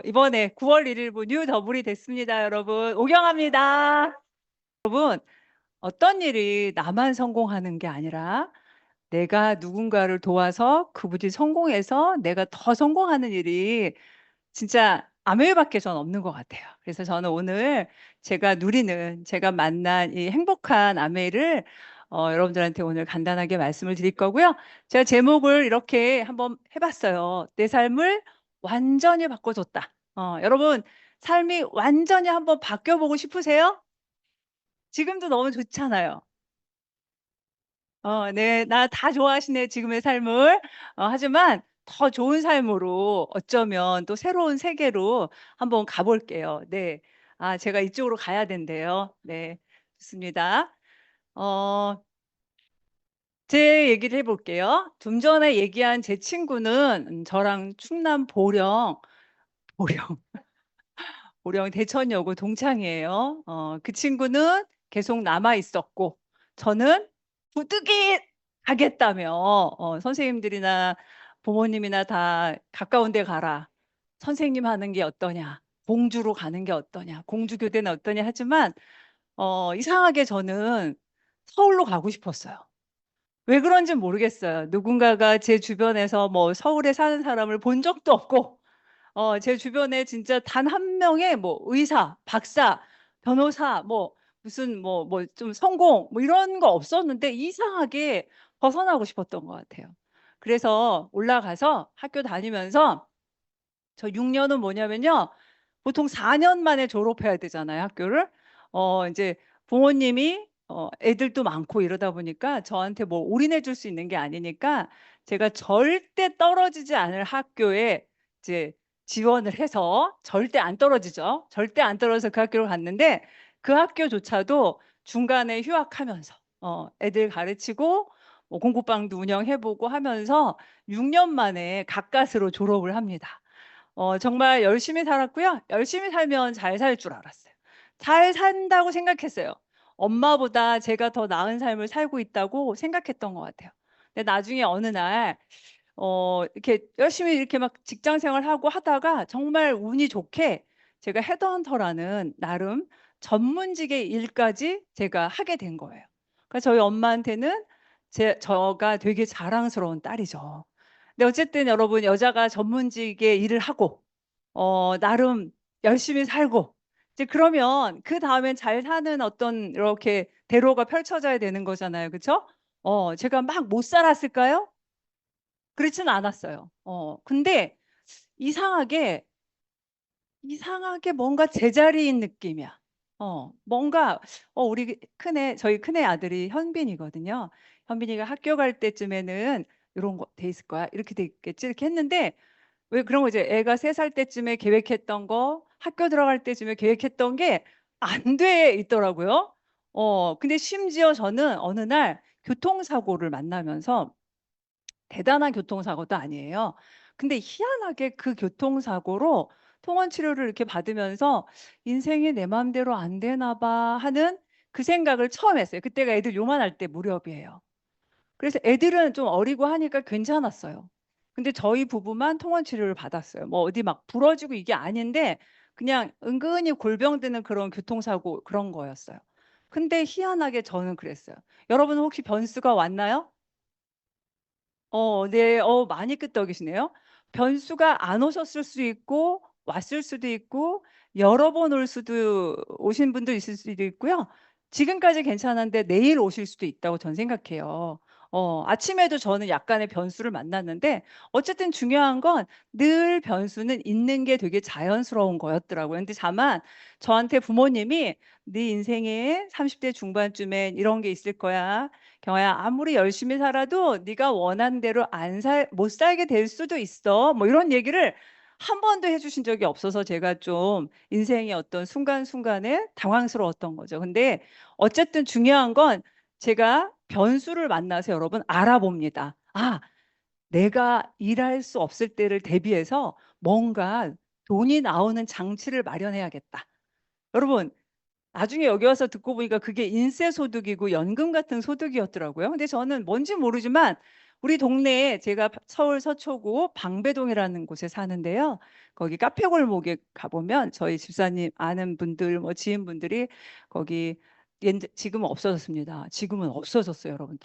이번에 9월 1일부 뉴 더블이 됐습니다, 여러분. 오경합니다. 여러분, 어떤 일이 나만 성공하는 게 아니라 내가 누군가를 도와서 그분이 성공해서 내가 더 성공하는 일이 진짜 아메이밖에 전 없는 것 같아요. 그래서 저는 오늘 제가 누리는, 제가 만난 이 행복한 아메이를 여러분들한테 오늘 간단하게 말씀을 드릴 거고요. 제가 제목을 이렇게 한번 해봤어요. 내 삶을 완전히 바꿔줬다. 여러분, 삶이 완전히 한번 바뀌어보고 싶으세요? 지금도 너무 좋잖아요. 네, 나 다 좋아하시네, 지금의 삶을. 하지만 더 좋은 삶으로 어쩌면 또 새로운 세계로 한번 가볼게요. 네. 아, 제가 이쪽으로 가야 된대요. 네. 좋습니다. 어, 제 얘기를 해볼게요. 좀 전에 얘기한 제 친구는 저랑 충남 보령, 보령 대천여고 동창이에요. 그 친구는 계속 남아 있었고, 저는 부득이 가겠다며, 선생님들이나 부모님이나 다 가까운 데 가라. 선생님 하는 게 어떠냐. 공주로 가는 게 어떠냐. 공주교대는 어떠냐 하지만, 이상하게 저는 서울로 가고 싶었어요. 왜 그런지 모르겠어요. 누군가가 제 주변에서 뭐 서울에 사는 사람을 본 적도 없고, 제 주변에 진짜 단 한 명의 뭐 의사, 박사, 변호사, 뭐 무슨 뭐 좀 성공 뭐 이런 거 없었는데 이상하게 벗어나고 싶었던 것 같아요. 그래서 올라가서 학교 다니면서 저 6년은 뭐냐면요. 보통 4년 만에 졸업해야 되잖아요, 학교를. 이제 부모님이 애들도 많고 이러다 보니까 저한테 뭐 올인해 줄 수 있는 게 아니니까 제가 절대 떨어지지 않을 학교에 이제 지원을 해서 절대 안 떨어지죠. 절대 안 떨어져서 그 학교를 갔는데 그 학교조차도 중간에 휴학하면서 애들 가르치고 뭐 공부방도 운영해 보고 하면서 6년 만에 가까스로 졸업을 합니다. 정말 열심히 살았고요. 열심히 살면 잘 살 줄 알았어요. 잘 산다고 생각했어요. 엄마보다 제가 더 나은 삶을 살고 있다고 생각했던 것 같아요. 근데 나중에 어느 날, 이렇게 열심히 이렇게 막 직장 생활하고 하다가 정말 운이 좋게 제가 헤드헌터라는 나름 전문직의 일까지 제가 하게 된 거예요. 그러니까 저희 엄마한테는 저가 되게 자랑스러운 딸이죠. 근데 어쨌든 여러분 여자가 전문직의 일을 하고 나름 열심히 살고 이제 그러면 그 다음엔 잘 사는 어떤 이렇게 대로가 펼쳐져야 되는 거잖아요. 그렇죠? 제가 막 못 살았을까요? 그렇지는 않았어요. 근데 이상하게 뭔가 제자리인 느낌이야. 뭔가 우리 큰애 저희 큰애 아들이 현빈이거든요. 현빈이가 학교 갈 때쯤에는 이런 거 돼 있을 거야. 이렇게 돼 있겠지. 이렇게 했는데 왜 그런 거 이제 애가 3살 때쯤에 계획했던 거 학교 들어갈 때쯤에 계획했던 게 안 돼 있더라고요. 근데 심지어 저는 어느 날 교통사고를 만나면서 대단한 교통사고도 아니에요. 근데 희한하게 그 교통사고로 통원 치료를 이렇게 받으면서 '인생이 내 맘대로 안 되나 봐.' 하는 그 생각을 처음 했어요. 그때가 애들 요만할 때 무렵이에요. 그래서 애들은 좀 어리고 하니까 괜찮았어요. 근데 저희 부부만 통원 치료를 받았어요. 뭐 어디 막 부러지고 이게 아닌데 그냥 은근히 골병드는 그런 교통사고 그런 거였어요. 근데 희한하게 저는 그랬어요. 여러분은 혹시 변수가 왔나요? 네. 많이 끄떡이시네요. 변수가 안 오셨을 수 있고 왔을 수도 있고 여러 번 올 수도 오신 분도 있을 수도 있고요. 지금까지 괜찮은데 내일 오실 수도 있다고 전 생각해요. 아침에도 저는 약간의 변수를 만났는데 어쨌든 중요한 건 늘 변수는 있는 게 되게 자연스러운 거였더라고요. 근데 다만 저한테 부모님이 "네 인생에 30대 중반쯤엔 이런 게 있을 거야. 경아야 아무리 열심히 살아도 네가 원하는 대로 못 살게 될 수도 있어." 뭐 이런 얘기를 한 번도 해 주신 적이 없어서 제가 좀 인생의 어떤 순간순간에 당황스러웠던 거죠. 근데 어쨌든 중요한 건 제가 변수를 만나서 여러분 알아봅니다. '아 내가 일할 수 없을 때를 대비해서 뭔가 돈이 나오는 장치를 마련해야겠다.' 여러분 나중에 여기 와서 듣고 보니까 그게 인쇄소득이고 연금 같은 소득이었더라고요. 근데 저는 뭔지 모르지만 우리 동네에 제가 서울 서초구 방배동이라는 곳에 사는데요. 거기 카페 골목에 가보면 저희 집사님 아는 분들, 뭐 지인분들이 거기 지금은 없어졌습니다. 지금은 없어졌어요, 여러분.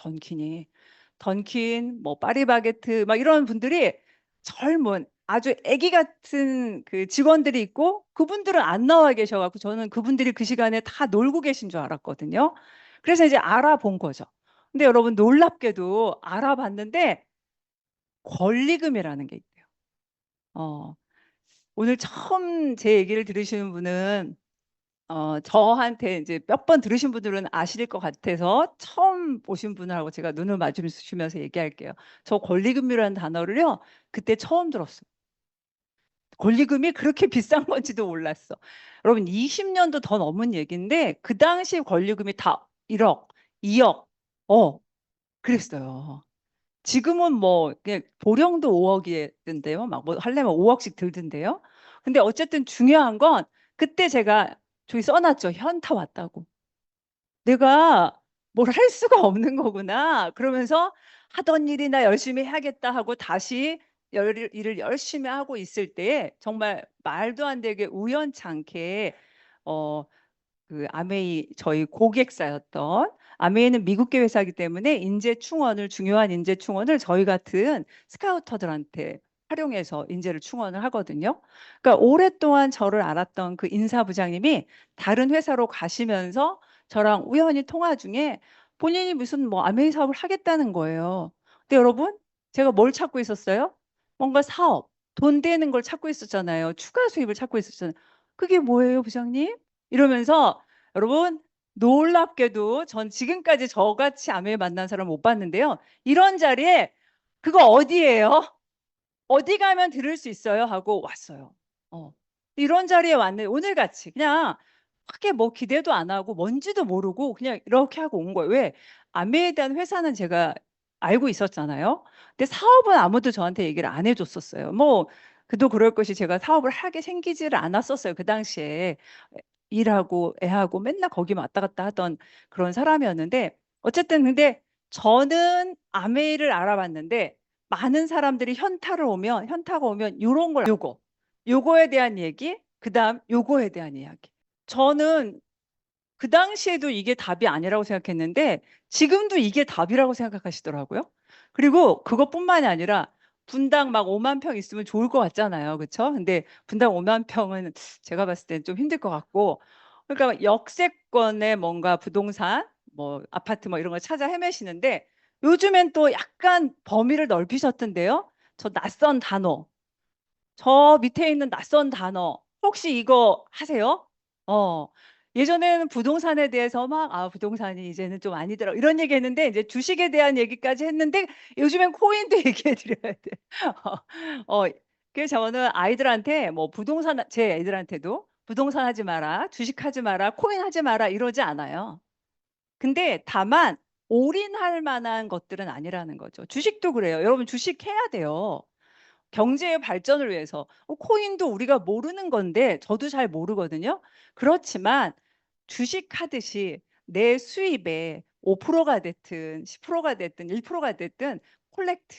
던킨, 뭐 파리바게트, 막 이런 분들이 젊은 아주 아기 같은 그 직원들이 있고 그분들은 안 나와 계셔갖고 저는 그분들이 그 시간에 다 놀고 계신 줄 알았거든요. 그래서 이제 알아본 거죠. 근데 여러분 놀랍게도 알아봤는데 권리금이라는 게 있대요. 오늘 처음 제 얘기를 들으시는 분은 저한테 이제 몇 번 들으신 분들은 아실 것 같아서 처음 보신 분하고 제가 눈을 마주치면서 얘기할게요. 저 권리금이라는 단어를요, 그때 처음 들었어요. 권리금이 그렇게 비싼 건지도 몰랐어. 여러분 20년도 더 넘은 얘기인데 그 당시 권리금이 다 1억, 2억, 그랬어요. 지금은 뭐 그냥 보령도 5억이던데요. 막 뭐 하려면 5억씩 들던데요. 근데 어쨌든 중요한 건 그때 제가 저기 써놨죠. 현타 왔다고. 내가 뭘 할 수가 없는 거구나. 그러면서 하던 일이나 열심히 해야겠다 하고 다시 일을 열심히 하고 있을 때에 정말 말도 안 되게 우연찮게 어, 그 아메이 저희 고객사였던 아메이는 미국계 회사이기 때문에 인재 충원을 중요한 인재 충원을 저희 같은 스카우터들한테 활용해서 인재를 충원을 하거든요. 그러니까 오랫동안 저를 알았던 그 인사부장님이 다른 회사로 가시면서 저랑 우연히 통화 중에 본인이 무슨 뭐 아메이 사업을 하겠다는 거예요. 근데 여러분 제가 뭘 찾고 있었어요? 뭔가 사업, 돈 되는 걸 찾고 있었잖아요. 추가 수입을 찾고 있었잖아요. 그게 뭐예요, 부장님? 이러면서 여러분 놀랍게도 전 지금까지 저같이 아메 만난 사람 못 봤는데요. 이런 자리에 그거 어디예요? 어디 가면 들을 수 있어요? 하고 왔어요. 이런 자리에 왔는데 오늘같이 그냥 크게 뭐 기대도 안 하고 뭔지도 모르고 그냥 이렇게 하고 온 거예요. 왜? 아메에 대한 회사는 제가 알고 있었잖아요. 근데 사업은 아무도 저한테 얘기를 안 해줬었어요. 뭐 그도 그럴 것이 제가 사업을 하게 생기지를 않았었어요. 그 당시에 일하고 애하고 맨날 거기만 왔다 갔다 하던 그런 사람이었는데 어쨌든 근데 저는 아메이를 알아봤는데 많은 사람들이 현타가 오면 요런 걸 요거에 대한 얘기, 그다음 요거에 대한 이야기. 저는 그 당시에도 이게 답이 아니라고 생각했는데 지금도 이게 답이라고 생각하시더라고요. 그리고 그것뿐만이 아니라 분당 막 5만 평 있으면 좋을 것 같잖아요. 그렇죠? 근데 분당 5만 평은 제가 봤을 땐 좀 힘들 것 같고 그러니까 역세권의 뭔가 부동산 뭐 아파트 뭐 이런 걸 찾아 헤매시는데 요즘엔 또 약간 범위를 넓히셨던데요. 저 낯선 단어 저 밑에 있는 낯선 단어 혹시 이거 하세요? 어. 예전에는 부동산에 대해서 막 부동산이 이제는 좀 아니더라 이런 얘기 했는데 이제 주식에 대한 얘기까지 했는데 요즘엔 코인도 얘기해 드려야 돼. 어. 그래서 저는 아이들한테 뭐 부동산 제 애들한테도 부동산 하지 마라, 주식 하지 마라, 코인 하지 마라 이러지 않아요. 근데 다만 올인할 만한 것들은 아니라는 거죠. 주식도 그래요. 여러분 주식 해야 돼요. 경제의 발전을 위해서 코인도 우리가 모르는 건데 저도 잘 모르거든요. 그렇지만 주식하듯이 내 수입의 5%가 됐든 10%가 됐든 1%가 됐든 콜렉트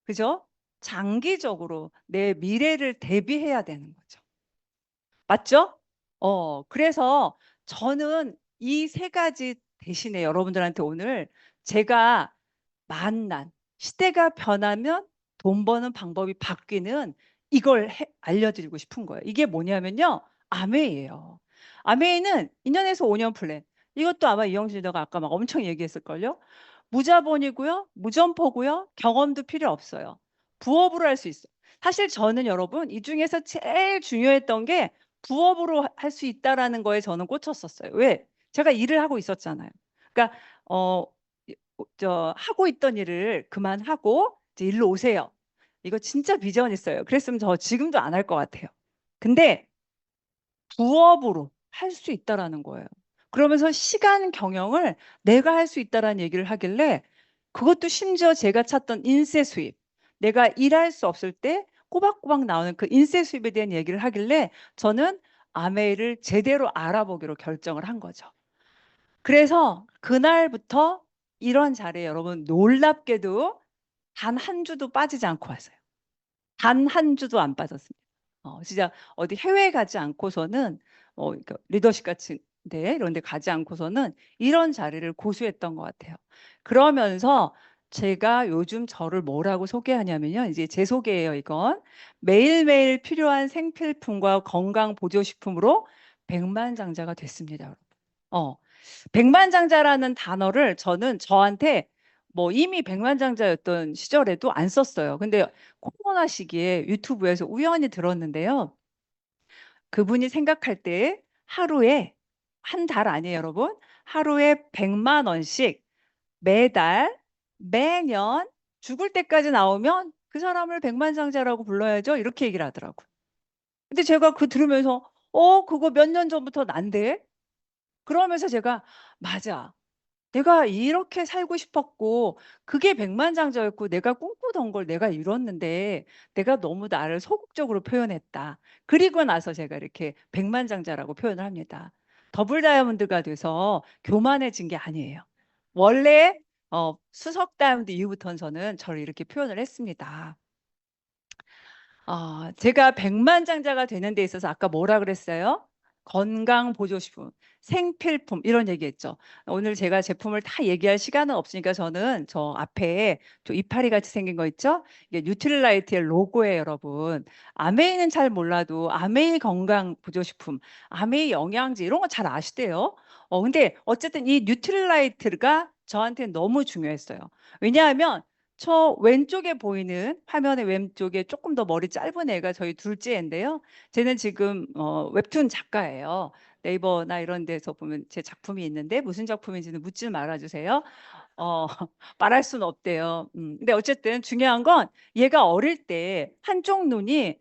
그죠? 장기적으로 내 미래를 대비해야 되는 거죠. 맞죠? 그래서 저는 이 세 가지 대신에 여러분들한테 오늘 제가 만난 시대가 변하면 돈 버는 방법이 바뀌는 이걸 알려드리고 싶은 거예요. 이게 뭐냐면요. 아메이예요. 아메이는 2년에서 5년 플랜. 이것도 아마 이영진 너가 아까 막 엄청 얘기했을걸요. 무자본이고요. 무점포고요. 경험도 필요 없어요. 부업으로 할 수 있어요. 사실 저는 여러분 이 중에서 제일 중요했던 게 부업으로 할 수 있다라는 거에 저는 꽂혔었어요. 왜? 제가 일을 하고 있었잖아요. 그러니까 어 하고 있던 일을 그만하고 이제 일로 오세요. 이거 진짜 비전 있어요. 그랬으면 저 지금도 안 할 것 같아요. 근데 부업으로 할 수 있다라는 거예요. 그러면서 시간 경영을 내가 할 수 있다라는 얘기를 하길래 그것도 심지어 제가 찾던 인세 수입, 내가 일할 수 없을 때 꼬박꼬박 나오는 그 인세 수입에 대한 얘기를 하길래 저는 아메이를 제대로 알아보기로 결정을 한 거죠. 그래서 그날부터 이런 자리에 여러분 놀랍게도 단 한 주도 빠지지 않고 왔어요. 단 한 주도 안 빠졌습니다. 진짜 어디 해외에 가지 않고서는 그러니까 리더십 같은 데 이런 데 가지 않고서는 이런 자리를 고수했던 것 같아요. 그러면서 제가 요즘 저를 뭐라고 소개하냐면요. 이제 제 소개예요, 이건. 매일매일 필요한 생필품과 건강 보조식품으로 백만장자가 됐습니다, 여러분. 어. 백만장자라는 단어를 저는 저한테 뭐 이미 백만장자였던 시절에도 안 썼어요. 근데 코로나 시기에 유튜브에서 우연히 들었는데요. 그분이 생각할 때 하루에 한 달 아니에요, 여러분. 하루에 100만 원씩 매달 매년 죽을 때까지 나오면 그 사람을 백만장자라고 불러야죠. 이렇게 얘기를 하더라고요. 근데 제가 그 들으면서 그거 몇 년 전부터 난데? 그러면서 제가 맞아. 내가 이렇게 살고 싶었고 그게 백만장자였고 내가 꿈꾸던 걸 내가 이뤘는데 내가 너무 나를 소극적으로 표현했다. 그리고 나서 제가 이렇게 백만장자라고 표현을 합니다. 더블 다이아몬드가 돼서 교만해진 게 아니에요. 원래 수석 다이아몬드 이후부터는 저는 저를 이렇게 표현을 했습니다. 제가 백만장자가 되는 데 있어서 아까 뭐라 그랬어요? 건강보조식품, 생필품 이런 얘기했죠. 오늘 제가 제품을 다 얘기할 시간은 없으니까 저는 저 앞에 저 이파리 같이 생긴 거 있죠? 이게 뉴트릴라이트의 로고예요, 여러분. 아메이는 잘 몰라도 아메이 건강보조식품, 아메이 영양제 이런 거 잘 아시대요. 근데 어쨌든 이 뉴트릴라이트가 저한테 너무 중요했어요. 왜냐하면 저 왼쪽에 보이는 화면의 왼쪽에 조금 더 머리 짧은 애가 저희 둘째 애인데요. 쟤는 지금 웹툰 작가예요. 네이버나 이런 데서 보면 제 작품이 있는데 무슨 작품인지는 묻지 말아주세요. 어, 말할 수는 없대요. 근데 어쨌든 중요한 건 얘가 어릴 때 한쪽 눈이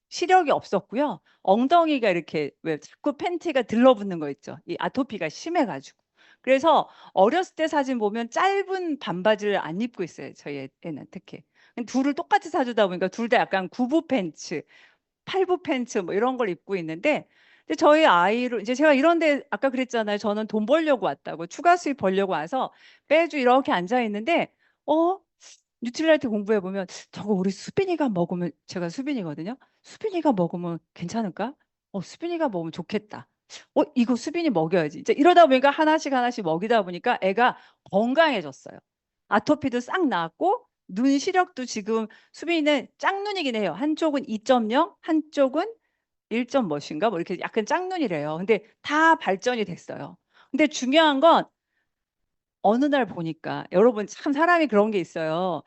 시력이 없었고요. 엉덩이가 이렇게 왜 자꾸 팬티가 들러붙는 거 있죠. 이 아토피가 심해가지고. 그래서 어렸을 때 사진 보면 짧은 반바지를 안 입고 있어요. 저희 애는 특히. 둘을 똑같이 사주다 보니까 둘 다 약간 구부 팬츠, 팔부 팬츠 뭐 이런 걸 입고 있는데 근데 저희 아이를 이제 제가 이런데 아까 그랬잖아요. 저는 돈 벌려고 왔다고 추가 수입 벌려고 와서 매주 이렇게 앉아 있는데 어 뉴트릴라이트 공부해 보면 저거 우리 수빈이가 먹으면 제가 수빈이거든요. 수빈이가 먹으면 괜찮을까? 수빈이가 먹으면 좋겠다. 이거 수빈이 먹여야지. 이제 이러다 보니까 하나씩 하나씩 먹이다 보니까 애가 건강해졌어요. 아토피도 싹 나았고 눈 시력도 지금 수빈이는 짝눈이긴 해요. 한쪽은 2.0, 한쪽은 1점 몇인가 뭐 이렇게 약간 짝눈이래요. 근데 다 발전이 됐어요. 근데 중요한 건 어느 날 보니까 여러분 참 사람이 그런 게 있어요.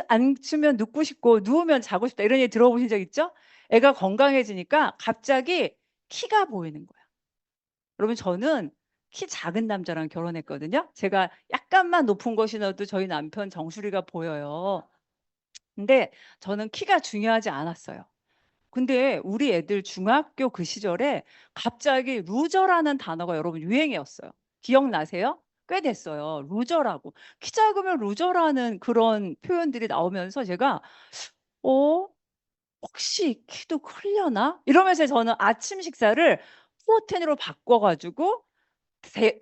앉으면 눕고 싶고 누우면 자고 싶다 이런 얘기 들어보신 적 있죠? 애가 건강해지니까 갑자기 키가 보이는 거야. 여러분 저는 키 작은 남자랑 결혼했거든요. 제가 약간만 높은 거 신어도 저희 남편 정수리가 보여요. 근데 저는 키가 중요하지 않았어요. 근데 우리 애들 중학교 그 시절에 갑자기 루저라는 단어가 여러분 유행이었어요. 기억나세요? 꽤 됐어요. 루저라고. 키 작으면 루저라는 그런 표현들이 나오면서 제가 어? 혹시 키도 크려나? 이러면서 저는 아침 식사를 프로틴으로 바꿔 가지고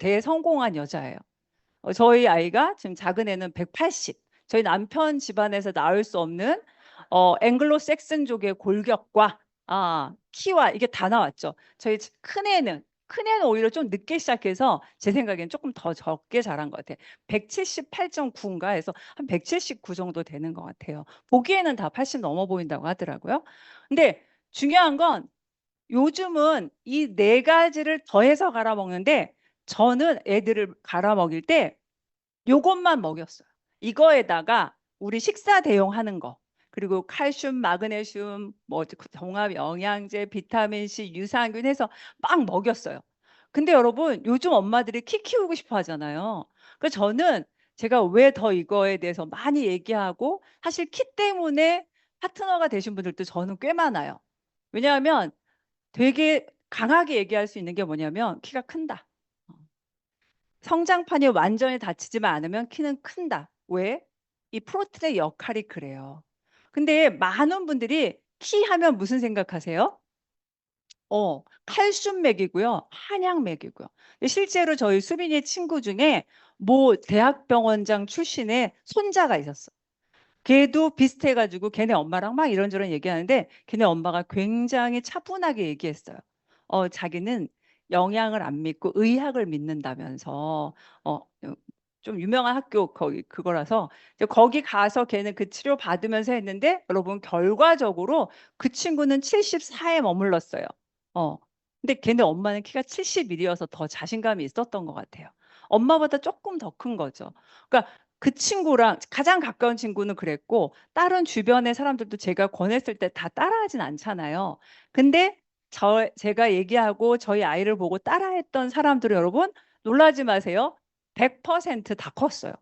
대성공한 여자예요. 저희 아이가 지금 작은 애는 180. 저희 남편 집안에서 낳을 수 없는 앵글로 섹슨족의 골격과 키와 이게 다 나왔죠. 저희 큰 애는 오히려 좀 늦게 시작해서 제 생각엔 조금 더 적게 자란 것 같아요. 178.9인가 해서 한 179 정도 되는 것 같아요. 보기에는 다 80 넘어 보인다고 하더라고요. 근데 중요한 건 요즘은 이 네 가지를 더해서 갈아 먹는데 저는 애들을 갈아 먹일 때 요것만 먹였어요. 이거에다가 우리 식사 대용하는 거 그리고 칼슘, 마그네슘, 뭐 종합 영양제, 비타민 C, 유산균 해서 막 먹였어요. 근데 여러분 요즘 엄마들이 키 키우고 싶어 하잖아요. 그래서 저는 제가 왜 더 이거에 대해서 많이 얘기하고 사실 키 때문에 파트너가 되신 분들도 저는 꽤 많아요. 왜냐하면 되게 강하게 얘기할 수 있는 게 뭐냐면 키가 큰다. 성장판이 완전히 닫히지만 않으면 키는 큰다. 왜? 이 프로틴의 역할이 그래요. 근데 많은 분들이 키 하면 무슨 생각하세요? 칼슘 맥이고요. 한약 맥이고요. 실제로 저희 수빈이의 친구 중에 모 대학병원장 출신의 손자가 있었어. 걔도 비슷해 가지고 걔네 엄마랑 막 이런저런 얘기하는데 걔네 엄마가 굉장히 차분하게 얘기했어요. 자기는 영양을 안 믿고 의학을 믿는다면서 어 좀 유명한 학교 거기 그거라서 이제 거기 가서 걔는 그 치료 받으면서 했는데 여러분 결과적으로 그 친구는 74에 머물렀어요. 어. 근데 걔네 엄마는 키가 71이어서 더 자신감이 있었던 것 같아요. 엄마보다 조금 더 큰 거죠. 그러니까 그 친구랑 가장 가까운 친구는 그랬고 다른 주변의 사람들도 제가 권했을 때 다 따라하진 않잖아요. 근데 제가 얘기하고 저희 아이를 보고 따라했던 사람들은 여러분 놀라지 마세요. 100%다 컸어요.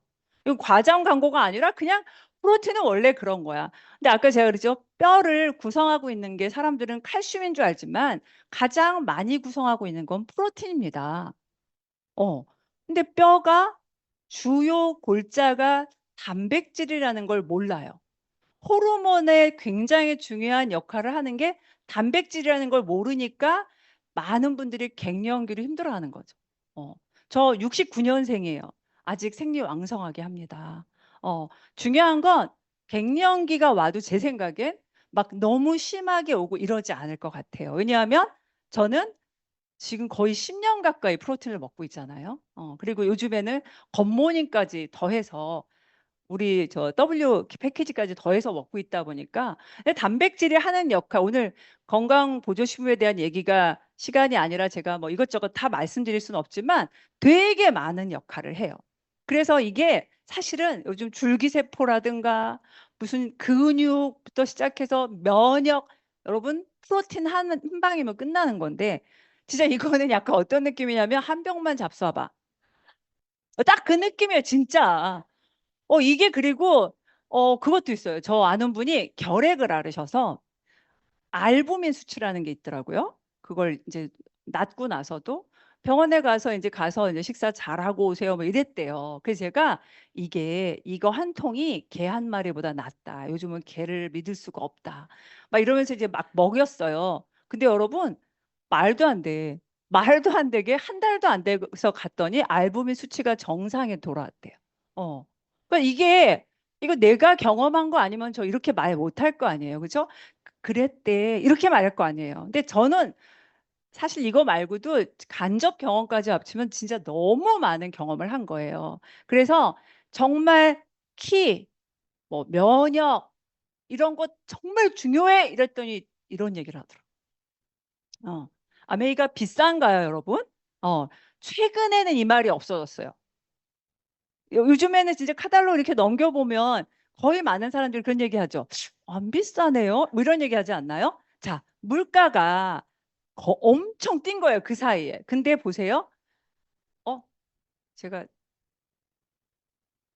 이거 과장 광고가 아니라 그냥 프로틴은 원래 그런 거야. 근데 아까 제가 그랬죠. 뼈를 구성하고 있는 게 사람들은 칼슘인 줄 알지만 가장 많이 구성하고 있는 건 프로틴입니다. 어. 근데 뼈가 주요 골자가 단백질이라는 걸 몰라요. 호르몬에 굉장히 중요한 역할을 하는 게 단백질이라는 걸 모르니까 많은 분들이 갱년기로 힘들어하는 거죠. 어. 저 69년생이에요. 아직 생리왕성하게 합니다. 중요한 건 갱년기가 와도 제 생각엔 막 너무 심하게 오고 이러지 않을 것 같아요. 왜냐하면 저는 지금 거의 10년 가까이 프로틴을 먹고 있잖아요. 그리고 요즘에는 겉모닝까지 더해서 우리 저 W 패키지까지 더해서 먹고 있다 보니까 단백질이 하는 역할 오늘 건강보조식품에 대한 얘기가 시간이 아니라 제가 뭐 이것저것 다 말씀드릴 수는 없지만 되게 많은 역할을 해요. 그래서 이게 사실은 요즘 줄기세포라든가 무슨 근육부터 시작해서 면역 여러분 프로틴 한 방이면 끝나는 건데 진짜 이거는 약간 어떤 느낌이냐면 한 병만 잡숴봐. 딱 그 느낌이에요 진짜. 이게 그리고 그것도 있어요. 저 아는 분이 결핵을 앓으셔서 알부민 수치라는 게 있더라고요. 그걸 이제 낫고 나서도 병원에 가서 이제 식사 잘하고 오세요 뭐 이랬대요. 그래서 제가 이게 이거 한 통이 개 한 마리보다 낫다. 요즘은 개를 믿을 수가 없다. 막 이러면서 이제 막 먹였어요. 근데 여러분 말도 안 돼. 말도 안 되게 한 달도 안 돼서 갔더니 알부민 수치가 정상에 돌아왔대요. 어. 그러니까 이거 내가 경험한 거 아니면 저 이렇게 말 못할 거 아니에요. 그죠? 그랬대. 이렇게 말할 거 아니에요. 근데 저는 사실 이거 말고도 간접 경험까지 합치면 진짜 너무 많은 경험을 한 거예요. 그래서 정말 키, 뭐 면역 이런 거 정말 중요해 이랬더니 이런 얘기를 하더라고요. 아메리카 비싼가요, 여러분? 최근에는 이 말이 없어졌어요. 요즘에는 진짜 카달로 이렇게 넘겨보면 거의 많은 사람들이 그런 얘기 하죠. 안 비싸네요. 뭐 이런 얘기 하지 않나요? 자, 물가가 엄청 뛴 거예요. 그 사이에. 근데 보세요. 어, 제가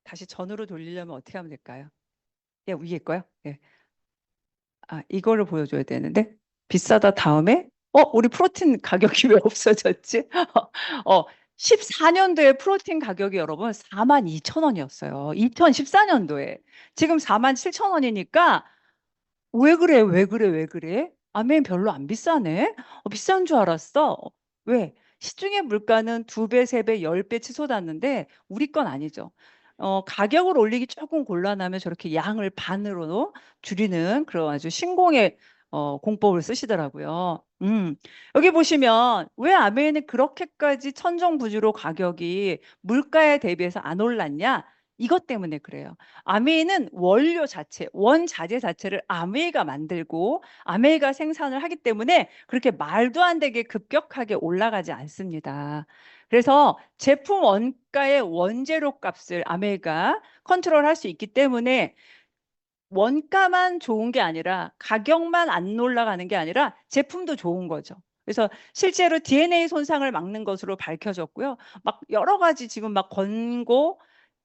다시 전으로 돌리려면 어떻게 하면 될까요? 예, 위에 거요? 예. 이거를 보여줘야 되는데. 비싸다 다음에, 우리 프로틴 가격이 왜 없어졌지? 어, 14년도에 프로틴 가격이 여러분 42,000원이었어요. 2014년도에. 지금 47,000원이니까 왜 그래? 왜 그래? 왜 그래? 아멘 별로 안 비싸네. 비싼 줄 알았어. 왜? 시중의 물가는 2배, 3배, 10배 치솟았는데 우리 건 아니죠. 가격을 올리기 조금 곤란하면 저렇게 양을 반으로 줄이는 그런 아주 신공의 공법을 쓰시더라고요. 여기 보시면 왜 아메이는 그렇게까지 천정부지로 가격이 물가에 대비해서 안 올랐냐? 이것 때문에 그래요. 아메이는 원료 자체, 원자재 자체를 아메이가 만들고 아메이가 생산을 하기 때문에 그렇게 말도 안 되게 급격하게 올라가지 않습니다. 그래서 제품 원가의 원재료 값을 아메이가 컨트롤할 수 있기 때문에 원가만 좋은 게 아니라 가격만 안 올라가는 게 아니라 제품도 좋은 거죠. 그래서 실제로 DNA 손상을 막는 것으로 밝혀졌고요. 막 여러 가지 지금 막 권고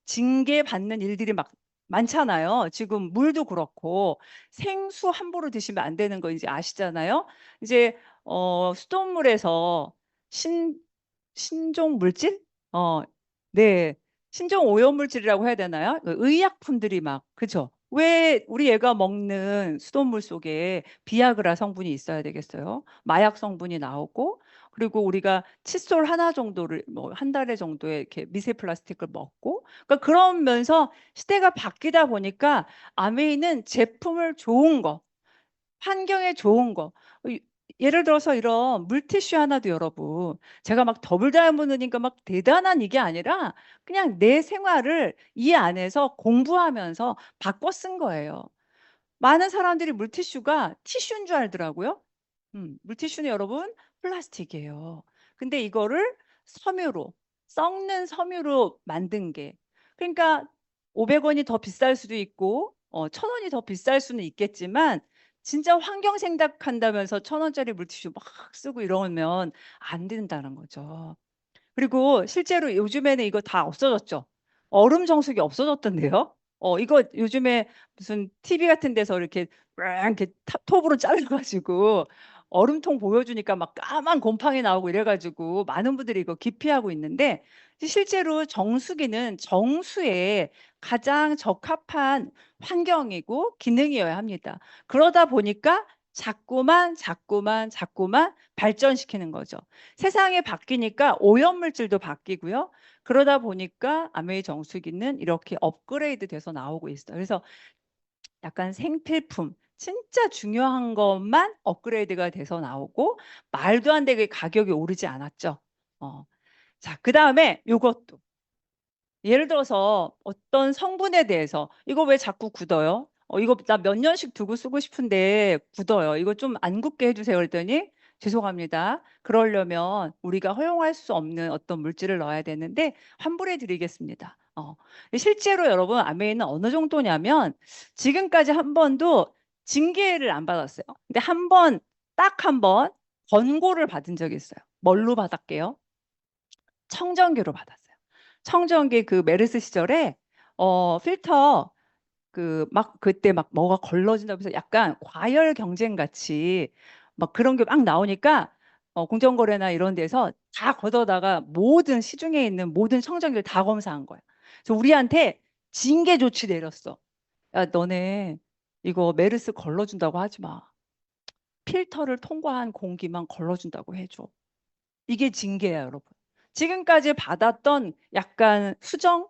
징계받는 일들이 막 많잖아요. 지금 물도 그렇고 생수 함부로 드시면 안 되는 거 이제 아시잖아요. 이제 수돗물에서 신 신종 물질? 네. 신종 오염 물질이라고 해야 되나요? 그 의약품들이 막 그죠? 왜 우리 애가 먹는 수돗물 속에 비아그라 성분이 있어야 되겠어요? 마약 성분이 나오고 그리고 우리가 칫솔 하나 정도를 뭐 한 달에 정도의 이렇게 미세 플라스틱을 먹고, 그러니까 그러면서 시대가 바뀌다 보니까 아메이는 제품을 좋은 거, 환경에 좋은 거, 예를 들어서 이런 물티슈 하나도 여러분, 제가 막 더블 다이아몬드니까 막 대단한 이게 아니라 그냥 내 생활을 이 안에서 공부하면서 바꿔 쓴 거예요. 많은 사람들이 물티슈가 티슈인 줄 알더라고요. 물티슈는 여러분 플라스틱이에요. 근데 이거를 섬유로, 썩는 섬유로 만든 게, 그러니까 500 원이 더 비쌀 수도 있고 1,000 원이 더 비쌀 수는 있겠지만 진짜 환경 생각한다면서 1,000 원짜리 물티슈 막 쓰고 이러면 안 된다는 거죠. 그리고 실제로 요즘에는 이거 다 없어졌죠. 얼음 정수기 없어졌던데요. 이거 요즘에 무슨 TV 같은 데서 이렇게 이렇게 톱으로 잘라 가지고 얼음통 보여주니까 막 까만 곰팡이 나오고 이래 가지고 많은 분들이 이거 기피하고 있는데, 실제로 정수기는 정수에 가장 적합한 환경이고 기능이어야 합니다. 그러다 보니까 자꾸만 발전시키는 거죠. 세상이 바뀌니까 오염물질도 바뀌고요. 그러다 보니까 아메이 정수기는 이렇게 업그레이드 돼서 나오고 있어요. 그래서 약간 생필품, 진짜 중요한 것만 업그레이드가 돼서 나오고 말도 안 되게 가격이 오르지 않았죠. 자, 그다음에 요것도 예를 들어서 어떤 성분에 대해서 이거 왜 자꾸 굳어요? 이거 나 몇 년씩 두고 쓰고 싶은데 굳어요. 이거 좀 안 굳게 해주세요. 그랬더니 죄송합니다. 그러려면 우리가 허용할 수 없는 어떤 물질을 넣어야 되는데 환불해 드리겠습니다. 실제로 여러분 아메이는 어느 정도냐면 지금까지 한 번도 징계를 안 받았어요. 근데 딱 한 번 권고를 받은 적이 있어요. 뭘로 받았게요? 청정기로 받았어요. 청정기 그 메르스 시절에 필터 막 그때 막 뭐가 걸러진다면서 약간 과열 경쟁 같이 막 그런 게 막 나오니까 공정거래나 이런 데서 다 걷어다가 모든 시중에 있는 모든 청정기를 다 검사한 거야. 그래서 우리한테 징계 조치 내렸어. 야, 너네 이거 메르스 걸러준다고 하지 마. 필터를 통과한 공기만 걸러준다고 해줘. 이게 징계야, 여러분. 지금까지 받았던 약간 수정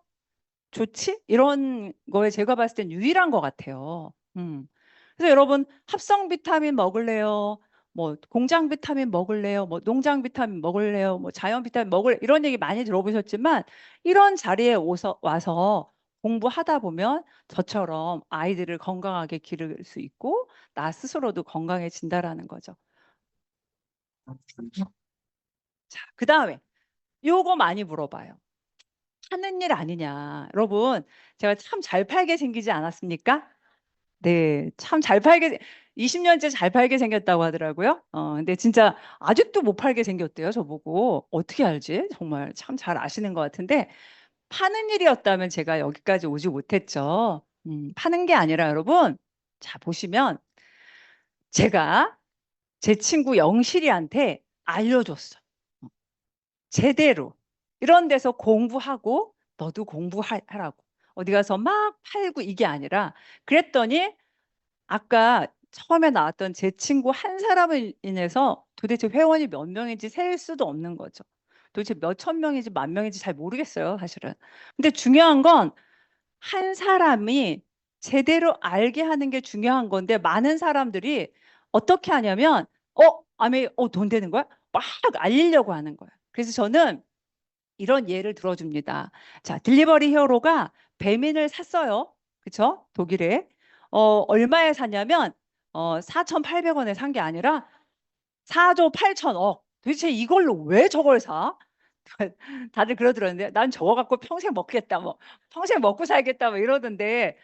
조치 이런 거에 제가 봤을 땐 유일한 것 같아요. 그래서 여러분 합성 비타민 먹을래요? 뭐 공장 비타민 먹을래요? 뭐 농장 비타민 먹을래요? 뭐 자연 비타민 먹을래? 이런 얘기 많이 들어보셨지만 이런 자리에 와서 공부하다 보면 저처럼 아이들을 건강하게 기를 수 있고 나 스스로도 건강해진다라는 거죠. 자, 그다음에 요거 많이 물어봐요. 하는 일 아니냐. 여러분, 제가 참 잘 팔게 생기지 않았습니까? 네, 참 잘 팔게, 20년째 잘 팔게 생겼다고 하더라고요. 근데 진짜 아직도 못 팔게 생겼대요, 저보고. 어떻게 알지? 정말 참 잘 아시는 것 같은데, 파는 일이었다면 제가 여기까지 오지 못했죠. 파는 게 아니라 여러분, 자, 보시면 제가 제 친구 영실이한테 알려줬어요. 제대로 이런 데서 공부하고 너도 공부하라고 어디 가서 막 팔고 이게 아니라, 그랬더니 아까 처음에 나왔던 제 친구 한 사람을 인해서 도대체 회원이 몇 명인지 셀 수도 없는 거죠. 도대체 몇 천 명인지 만 명인지 잘 모르겠어요, 사실은. 근데 중요한 건 한 사람이 제대로 알게 하는 게 중요한 건데, 많은 사람들이 어떻게 하냐면 아메 돈 되는 거야? 막 알리려고 하는 거야. 그래서 저는 이런 예를 들어줍니다. 자, 딜리버리 히어로가 배민을 샀어요. 그쵸? 독일에. 얼마에 샀냐면 4,800원에 산 게 아니라 4조 8천억. 도대체 이걸로 왜 저걸 사? 다들 그러더라는데 난 저거 갖고 평생 먹겠다, 뭐 평생 먹고 살겠다, 뭐 이러던데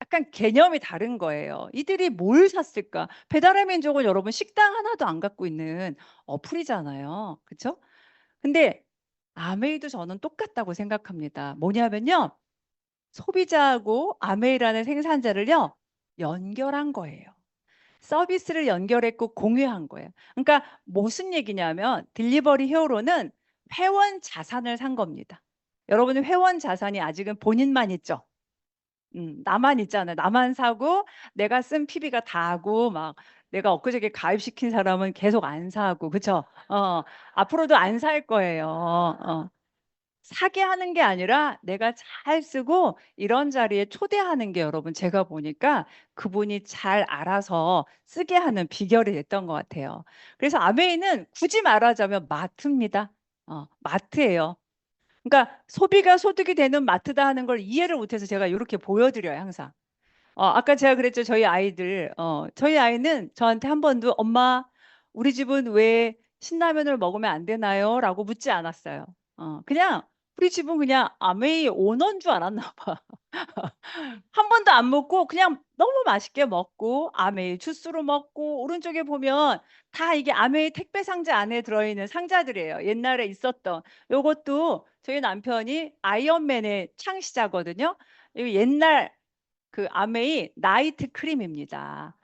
약간 개념이 다른 거예요. 이들이 뭘 샀을까? 배달의 민족은 여러분 식당 하나도 안 갖고 있는 어플이잖아요. 그쵸? 근데 아메이도 저는 똑같다고 생각합니다. 뭐냐면요, 소비자하고 아메이라는 생산자를요 연결한 거예요. 서비스를 연결했고 공유한 거예요. 그러니까 무슨 얘기냐면 딜리버리 히어로는 회원 자산을 산 겁니다. 여러분은 회원 자산이 아직은 본인만 있죠. 나만 있잖아요. 나만 사고 내가 쓴 PB가 다 하고 막 내가 엊그저께 가입시킨 사람은 계속 안 사고, 그쵸? 앞으로도 안 살 거예요. 사게 하는 게 아니라 내가 잘 쓰고 이런 자리에 초대하는 게 여러분 제가 보니까 그분이 잘 알아서 쓰게 하는 비결이 됐던 것 같아요. 그래서 아메이는 굳이 말하자면 마트입니다. 마트예요. 그러니까 소비가 소득이 되는 마트다 하는 걸 이해를 못해서 제가 이렇게 보여드려요, 항상. 아까 제가 그랬죠. 저희 아이는 저한테 한 번도 엄마, 우리 집은 왜 신라면을 먹으면 안 되나요? 라고 묻지 않았어요. 그냥 우리 집은 그냥 아메이 오너인 줄 알았나 봐. 한 번도 안 먹고 그냥 너무 맛있게 먹고 아메이 주스로 먹고 오른쪽에 보면 다 이게 아메이 택배 상자 안에 들어있는 상자들이에요. 옛날에 있었던 요것도 저희 남편이 아이언맨의 창시자거든요. 이거 옛날 그 아메이 나이트 크림입니다.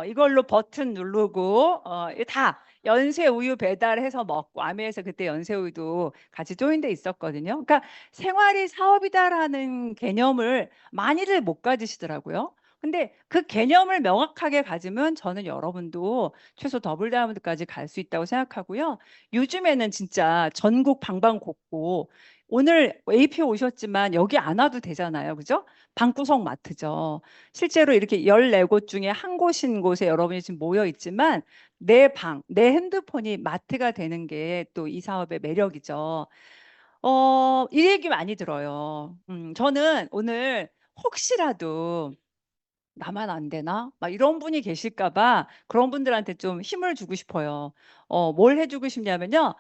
이걸로 버튼 누르고 이거 다 연세 우유 배달해서 먹고 아메에서 그때 연세 우유도 같이 조인돼 있었거든요. 그러니까 생활이 사업이다라는 개념을 많이들 못 가지시더라고요. 근데 그 개념을 명확하게 가지면 저는 여러분도 최소 더블 다이아몬드까지 갈 수 있다고 생각하고요. 요즘에는 진짜 전국 방방곡곡 오늘 AP 오셨지만 여기 안 와도 되잖아요. 그죠? 방구석 마트죠. 실제로 이렇게 14곳 중에 한 곳인 곳에 여러분이 지금 모여 있지만 내 방, 내 핸드폰이 마트가 되는 게 또 이 사업의 매력이죠. 이 얘기 많이 들어요. 저는 오늘 혹시라도 나만 안 되나? 막 이런 분이 계실까 봐 그런 분들한테 좀 힘을 주고 싶어요. 뭘 해주고 싶냐면요.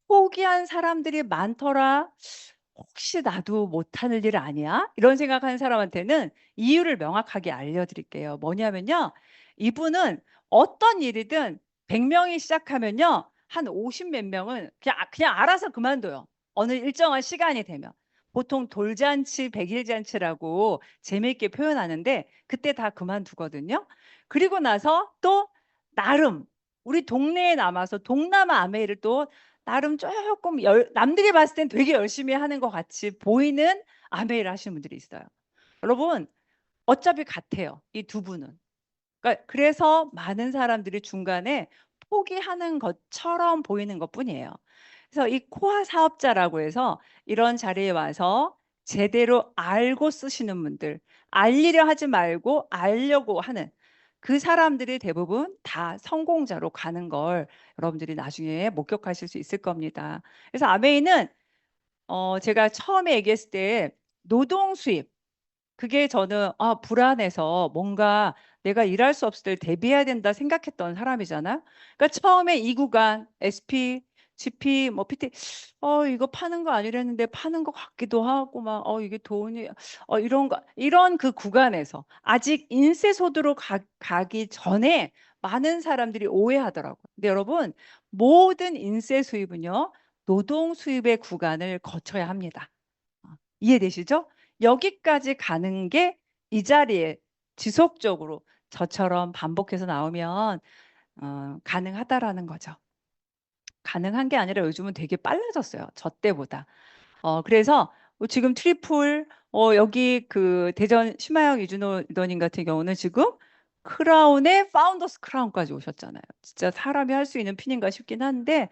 포기한 사람들이 많더라. 혹시 나도 못하는 일 아니야? 이런 생각하는 사람한테는 이유를 명확하게 알려드릴게요. 뭐냐면요. 이분은 어떤 일이든 100명이 시작하면요. 한 50 몇 명은 그냥 알아서 그만둬요. 어느 일정한 시간이 되면. 보통 돌잔치, 백일잔치라고 재미있게 표현하는데 그때 다 그만두거든요. 그리고 나서 또 나름 우리 동네에 남아서 동남아 아메이를 또 나름 조금 남들이 봤을 땐 되게 열심히 하는 것 같이 보이는 아메이를 하시는 분들이 있어요. 여러분 어차피 같아요. 이 두 분은. 그러니까 그래서 많은 사람들이 중간에 포기하는 것처럼 보이는 것뿐이에요. 그래서 이 코아 사업자라고 해서 이런 자리에 와서 제대로 알고 쓰시는 분들, 알리려 하지 말고 알려고 하는 그 사람들이 대부분 다 성공자로 가는 걸 여러분들이 나중에 목격하실 수 있을 겁니다. 그래서 아메이는 제가 처음에 얘기했을 때 노동 수입 그게 저는 불안해서 뭔가 내가 일할 수 없을 때 대비해야 된다 생각했던 사람이잖아요. 그러니까 처음에 이 구간 SP, GP, 뭐 PT 이거 파는 거 아니랬는데 파는 것 같기도 하고 막 이게 돈이 이런 그 구간에서 아직 인쇄소득으로 가기 전에 많은 사람들이 오해하더라고요. 근데 여러분 모든 인쇄 수입은요 노동 수입의 구간을 거쳐야 합니다. 이해되시죠? 여기까지 가는 게 이 자리에 지속적으로 저처럼 반복해서 나오면 가능하다라는 거죠. 가능한 게 아니라 요즘은 되게 빨라졌어요. 저 때보다. 그래서 지금 트리플 여기 그 대전 심하영 이준호 리더님 같은 경우는 지금 크라운의 파운더스 크라운까지 오셨잖아요. 진짜 사람이 할 수 있는 핀인가 싶긴 한데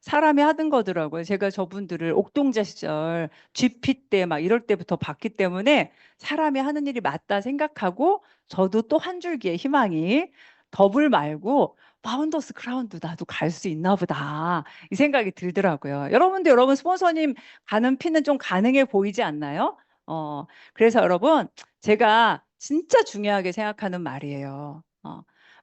사람이 하던 거더라고요. 제가 저분들을 옥동자 시절 GP 때 막 이럴 때부터 봤기 때문에 사람이 하는 일이 맞다 생각하고 저도 또 한 줄기의 희망이 더블 말고 파운더스 크라운도 나도 갈 수 있나 보다 이 생각이 들더라고요. 여러분도 여러분 스폰서님 가는 피는 좀 가능해 보이지 않나요? 그래서 여러분 제가 진짜 중요하게 생각하는 말이에요.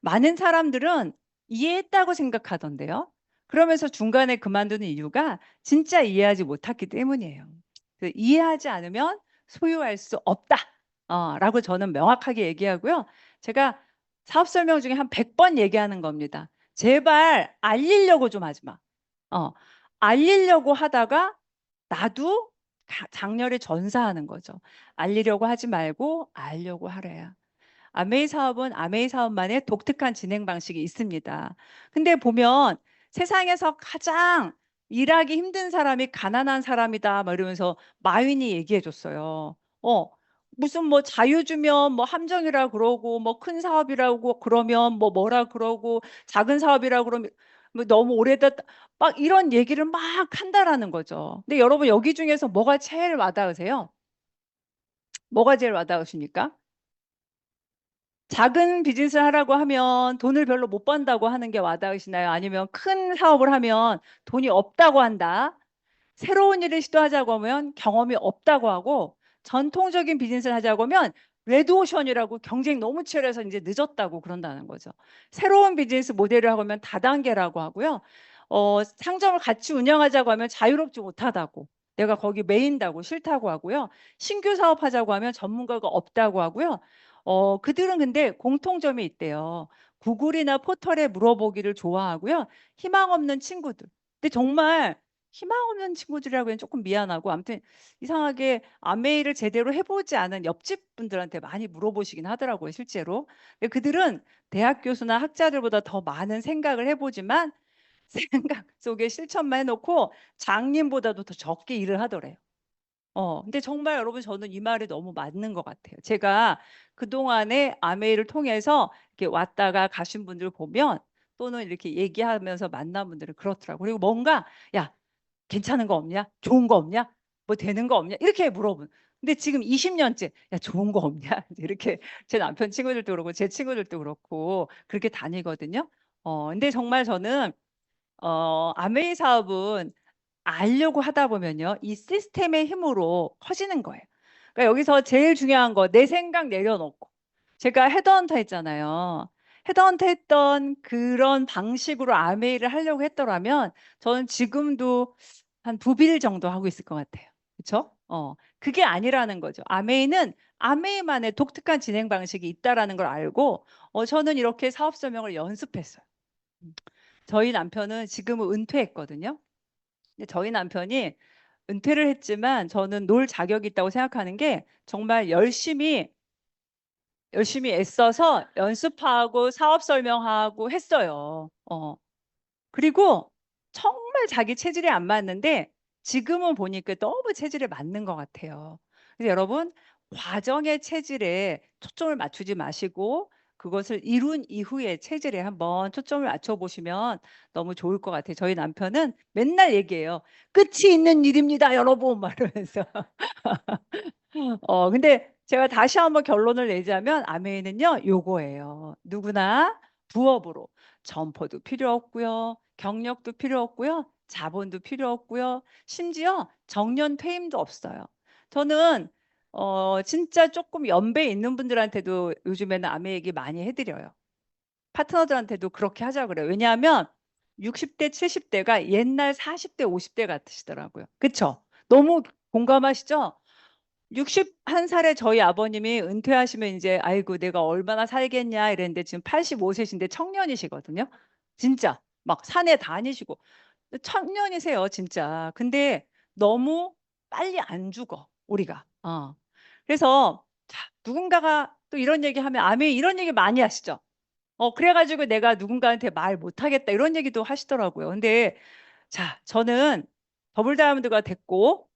많은 사람들은 이해했다고 생각하던데요. 그러면서 중간에 그만두는 이유가 진짜 이해하지 못했기 때문이에요. 이해하지 않으면 소유할 수 없다. 라고 저는 명확하게 얘기하고요. 제가 사업 설명 중에 한 100번 얘기하는 겁니다. 제발 알리려고 좀 하지 마. 알리려고 하다가 나도 장렬히 전사하는 거죠. 알리려고 하지 말고 알려고 하래야. 아메이 사업은 아메이 사업만의 독특한 진행 방식이 있습니다. 근데 보면 세상에서 가장 일하기 힘든 사람이 가난한 사람이다 막 이러면서 마윈이 얘기해 줬어요. 무슨 뭐 자유 주면 뭐 함정이라 그러고 뭐 큰 사업이라고 그러면 뭐 뭐라 그러고 작은 사업이라 그러면 뭐 너무 오래됐다 막 이런 얘기를 막 한다라는 거죠. 근데 여러분 여기 중에서 뭐가 제일 와닿으세요? 뭐가 제일 와닿으십니까? 작은 비즈니스를 하라고 하면 돈을 별로 못 번다고 하는 게 와닿으시나요? 아니면 큰 사업을 하면 돈이 없다고 한다. 새로운 일을 시도하자고 하면 경험이 없다고 하고 전통적인 비즈니스를 하자고 하면 레드오션이라고 경쟁이 너무 치열해서 이제 늦었다고 그런다는 거죠. 새로운 비즈니스 모델을 하고 하면 다단계라고 하고요. 상점을 같이 운영하자고 하면 자유롭지 못하다고. 내가 거기 메인다고 싫다고 하고요. 신규 사업하자고 하면 전문가가 없다고 하고요. 그들은 근데 공통점이 있대요. 구글이나 포털에 물어보기를 좋아하고요. 희망 없는 친구들. 근데 정말 희망 없는 친구들이라고 하면 조금 미안하고 아무튼 이상하게 아메이를 제대로 해보지 않은 옆집 분들한테 많이 물어보시긴 하더라고요, 실제로. 근데 그들은 대학 교수나 학자들보다 더 많은 생각을 해보지만 생각 속에 실천만 해놓고 장님보다도 더 적게 일을 하더래요. 근데 정말 여러분 저는 이 말이 너무 맞는 것 같아요. 제가 그동안에 아메이를 통해서 이렇게 왔다가 가신 분들 보면 또는 이렇게 얘기하면서 만난 분들은 그렇더라고요. 그리고 뭔가 야, 괜찮은 거 없냐? 좋은 거 없냐? 뭐 되는 거 없냐? 이렇게 물어본. 근데 지금 20년째 야, 좋은 거 없냐? 이렇게 제 남편 친구들도 그렇고 제 친구들도 그렇고 그렇게 다니거든요. 근데 정말 저는 아메이 사업은 알려고 하다 보면요. 이 시스템의 힘으로 커지는 거예요. 그러니까 여기서 제일 중요한 거 내 생각 내려놓고 제가 헤드헌터 했잖아요. 헤드헌터 했던 그런 방식으로 아메이를 하려고 했더라면 저는 지금도 한 부빌 정도 하고 있을 것 같아요. 그렇죠? 그게 아니라는 거죠. 아메이는 아메이만의 독특한 진행 방식이 있다라는 걸 알고 저는 이렇게 사업 설명을 연습했어요. 저희 남편은 지금은 은퇴했거든요. 근데 저희 남편이 은퇴를 했지만 저는 놀 자격이 있다고 생각하는 게 정말 열심히 애써서 연습하고 사업 설명하고 했어요. 그리고 정말 자기 체질에 안 맞는데 지금은 보니까 너무 체질에 맞는 것 같아요. 그래서 여러분 과정의 체질에 초점을 맞추지 마시고 그것을 이룬 이후에 체질에 한번 초점을 맞춰 보시면 너무 좋을 것 같아요. 저희 남편은 맨날 얘기해요. 끝이 있는 일입니다, 여러분. 말하면서. 근데 제가 다시 한번 결론을 내자면 아메이는요, 요거예요. 누구나 부업으로 점포도 필요 없고요. 경력도 필요 없고요. 자본도 필요 없고요. 심지어 정년 퇴임도 없어요. 저는 진짜 조금 연배 있는 분들한테도 요즘에는 아메 얘기 많이 해드려요. 파트너들한테도 그렇게 하자 그래요. 왜냐하면 60대, 70대가 옛날 40대, 50대 같으시더라고요. 그쵸? 너무 공감하시죠? 61살에 저희 아버님이 은퇴하시면 이제 아이고 내가 얼마나 살겠냐 이랬는데 지금 85세신데 청년이시거든요. 진짜 막 산에 다니시고 청년이세요, 진짜. 근데 너무 빨리 안 죽어, 우리가. 그래서 자, 누군가가 또 이런 얘기하면 아메 이런 얘기 많이 하시죠. 그래가지고 내가 누군가한테 말 못하겠다 이런 얘기도 하시더라고요. 근데 자, 저는 더블 다이아몬드가 됐고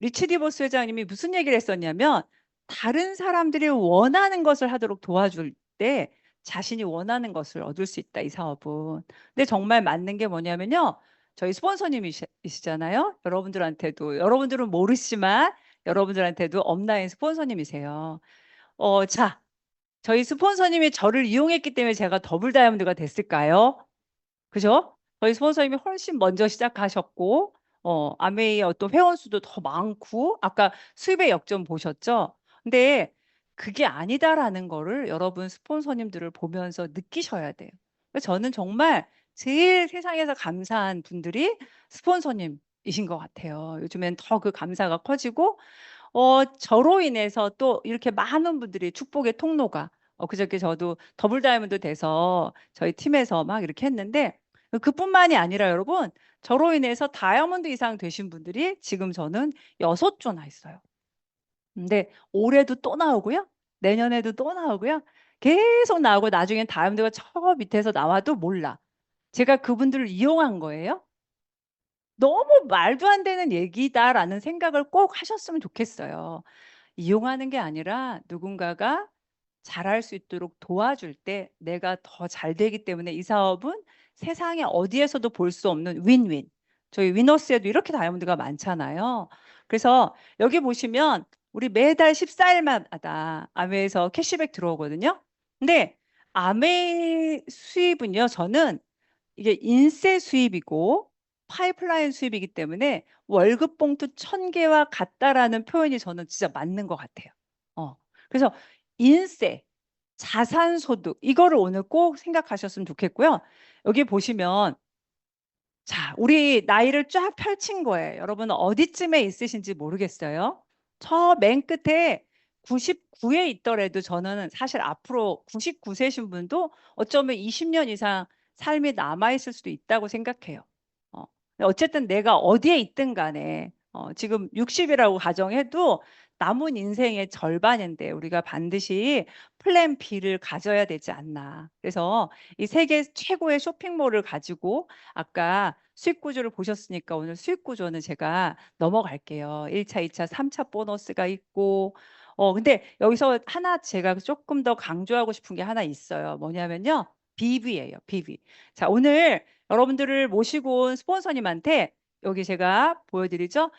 리치 디보스 회장님이 무슨 얘기를 했었냐면 다른 사람들이 원하는 것을 하도록 도와줄 때 자신이 원하는 것을 얻을 수 있다, 이 사업은. 근데 정말 맞는 게 뭐냐면요. 저희 스폰서님이시잖아요. 여러분들한테도, 여러분들은 모르시지만 여러분들한테도 업라인 스폰서님이세요. 자, 저희 스폰서님이 저를 이용했기 때문에 제가 더블 다이아몬드가 됐을까요? 그죠? 저희 스폰서님이 훨씬 먼저 시작하셨고, 아메이의 어떤 회원 수도 더 많고, 아까 수입의 역점 보셨죠? 근데 그게 아니다라는 거를 여러분 스폰서님들을 보면서 느끼셔야 돼요. 그래서 저는 정말 제일 세상에서 감사한 분들이 스폰서님이신 것 같아요. 요즘엔 더 그 감사가 커지고, 저로 인해서 또 이렇게 많은 분들이 축복의 통로가 그저께 저도 더블 다이아몬드 돼서 저희 팀에서 막 이렇게 했는데 그뿐만이 아니라 여러분 저로 인해서 다이아몬드 이상 되신 분들이 지금 저는 6조나 있어요. 근데 올해도 또 나오고요. 내년에도 또 나오고요. 계속 나오고 나중엔 다이아몬드가 저 밑에서 나와도 몰라. 제가 그분들을 이용한 거예요. 너무 말도 안 되는 얘기다라는 생각을 꼭 하셨으면 좋겠어요. 이용하는 게 아니라 누군가가 잘할 수 있도록 도와줄 때 내가 더 잘 되기 때문에 이 사업은 세상에 어디에서도 볼 수 없는 윈윈. 저희 위너스에도 이렇게 다이아몬드가 많잖아요. 그래서 여기 보시면 우리 매달 14일마다 아메에서 캐시백 들어오거든요. 근데 아메 수입은요, 저는 이게 인세 수입이고 파이프라인 수입이기 때문에 월급 봉투 1000개와 같다라는 표현이 저는 진짜 맞는 것 같아요. 어. 그래서 인세, 자산소득 이거를 오늘 꼭 생각하셨으면 좋겠고요. 여기 보시면 자, 우리 나이를 쫙 펼친 거예요. 여러분 어디쯤에 있으신지 모르겠어요. 저 맨 끝에 99에 있더라도 저는 사실 앞으로 99세신 분도 어쩌면 20년 이상 삶이 남아 있을 수도 있다고 생각해요. 어. 어쨌든 내가 어디에 있든 간에 지금 60이라고 가정해도 남은 인생의 절반인데 우리가 반드시 플랜 B를 가져야 되지 않나. 그래서 이 세계 최고의 쇼핑몰을 가지고 아까 수익 구조를 보셨으니까 오늘 수익 구조는 제가 넘어갈게요. 1차, 2차, 3차 보너스가 있고 근데 여기서 하나 제가 조금 더 강조하고 싶은 게 하나 있어요. 뭐냐면요. BB예요. BB. 자, 오늘 여러분들을 모시고 온 스폰서님한테 여기 제가 보여드리죠.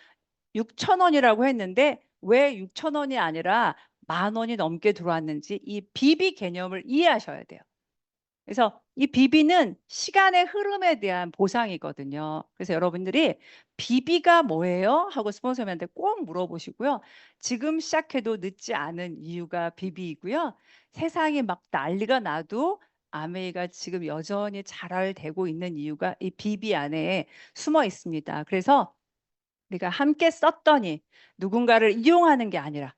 6천 원이라고 했는데 왜 6천 원이 아니라 10,000원이 넘게 들어왔는지 이 BB 개념을 이해하셔야 돼요. 그래서 이 비비는 시간의 흐름에 대한 보상이거든요. 그래서 여러분들이 비비가 뭐예요? 하고 스폰서님한테 꼭 물어보시고요. 지금 시작해도 늦지 않은 이유가 비비이고요. 세상이 막 난리가 나도 아메이가 지금 여전히 잘 되고 있는 이유가 이 비비 안에 숨어 있습니다. 그래서 우리가 함께 썼더니 누군가를 이용하는 게 아니라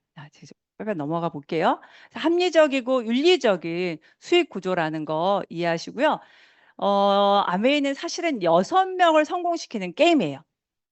빨리 넘어가 볼게요. 합리적이고 윤리적인 수익 구조라는 거 이해하시고요. 아메이는 사실은 6명을 성공시키는 게임이에요.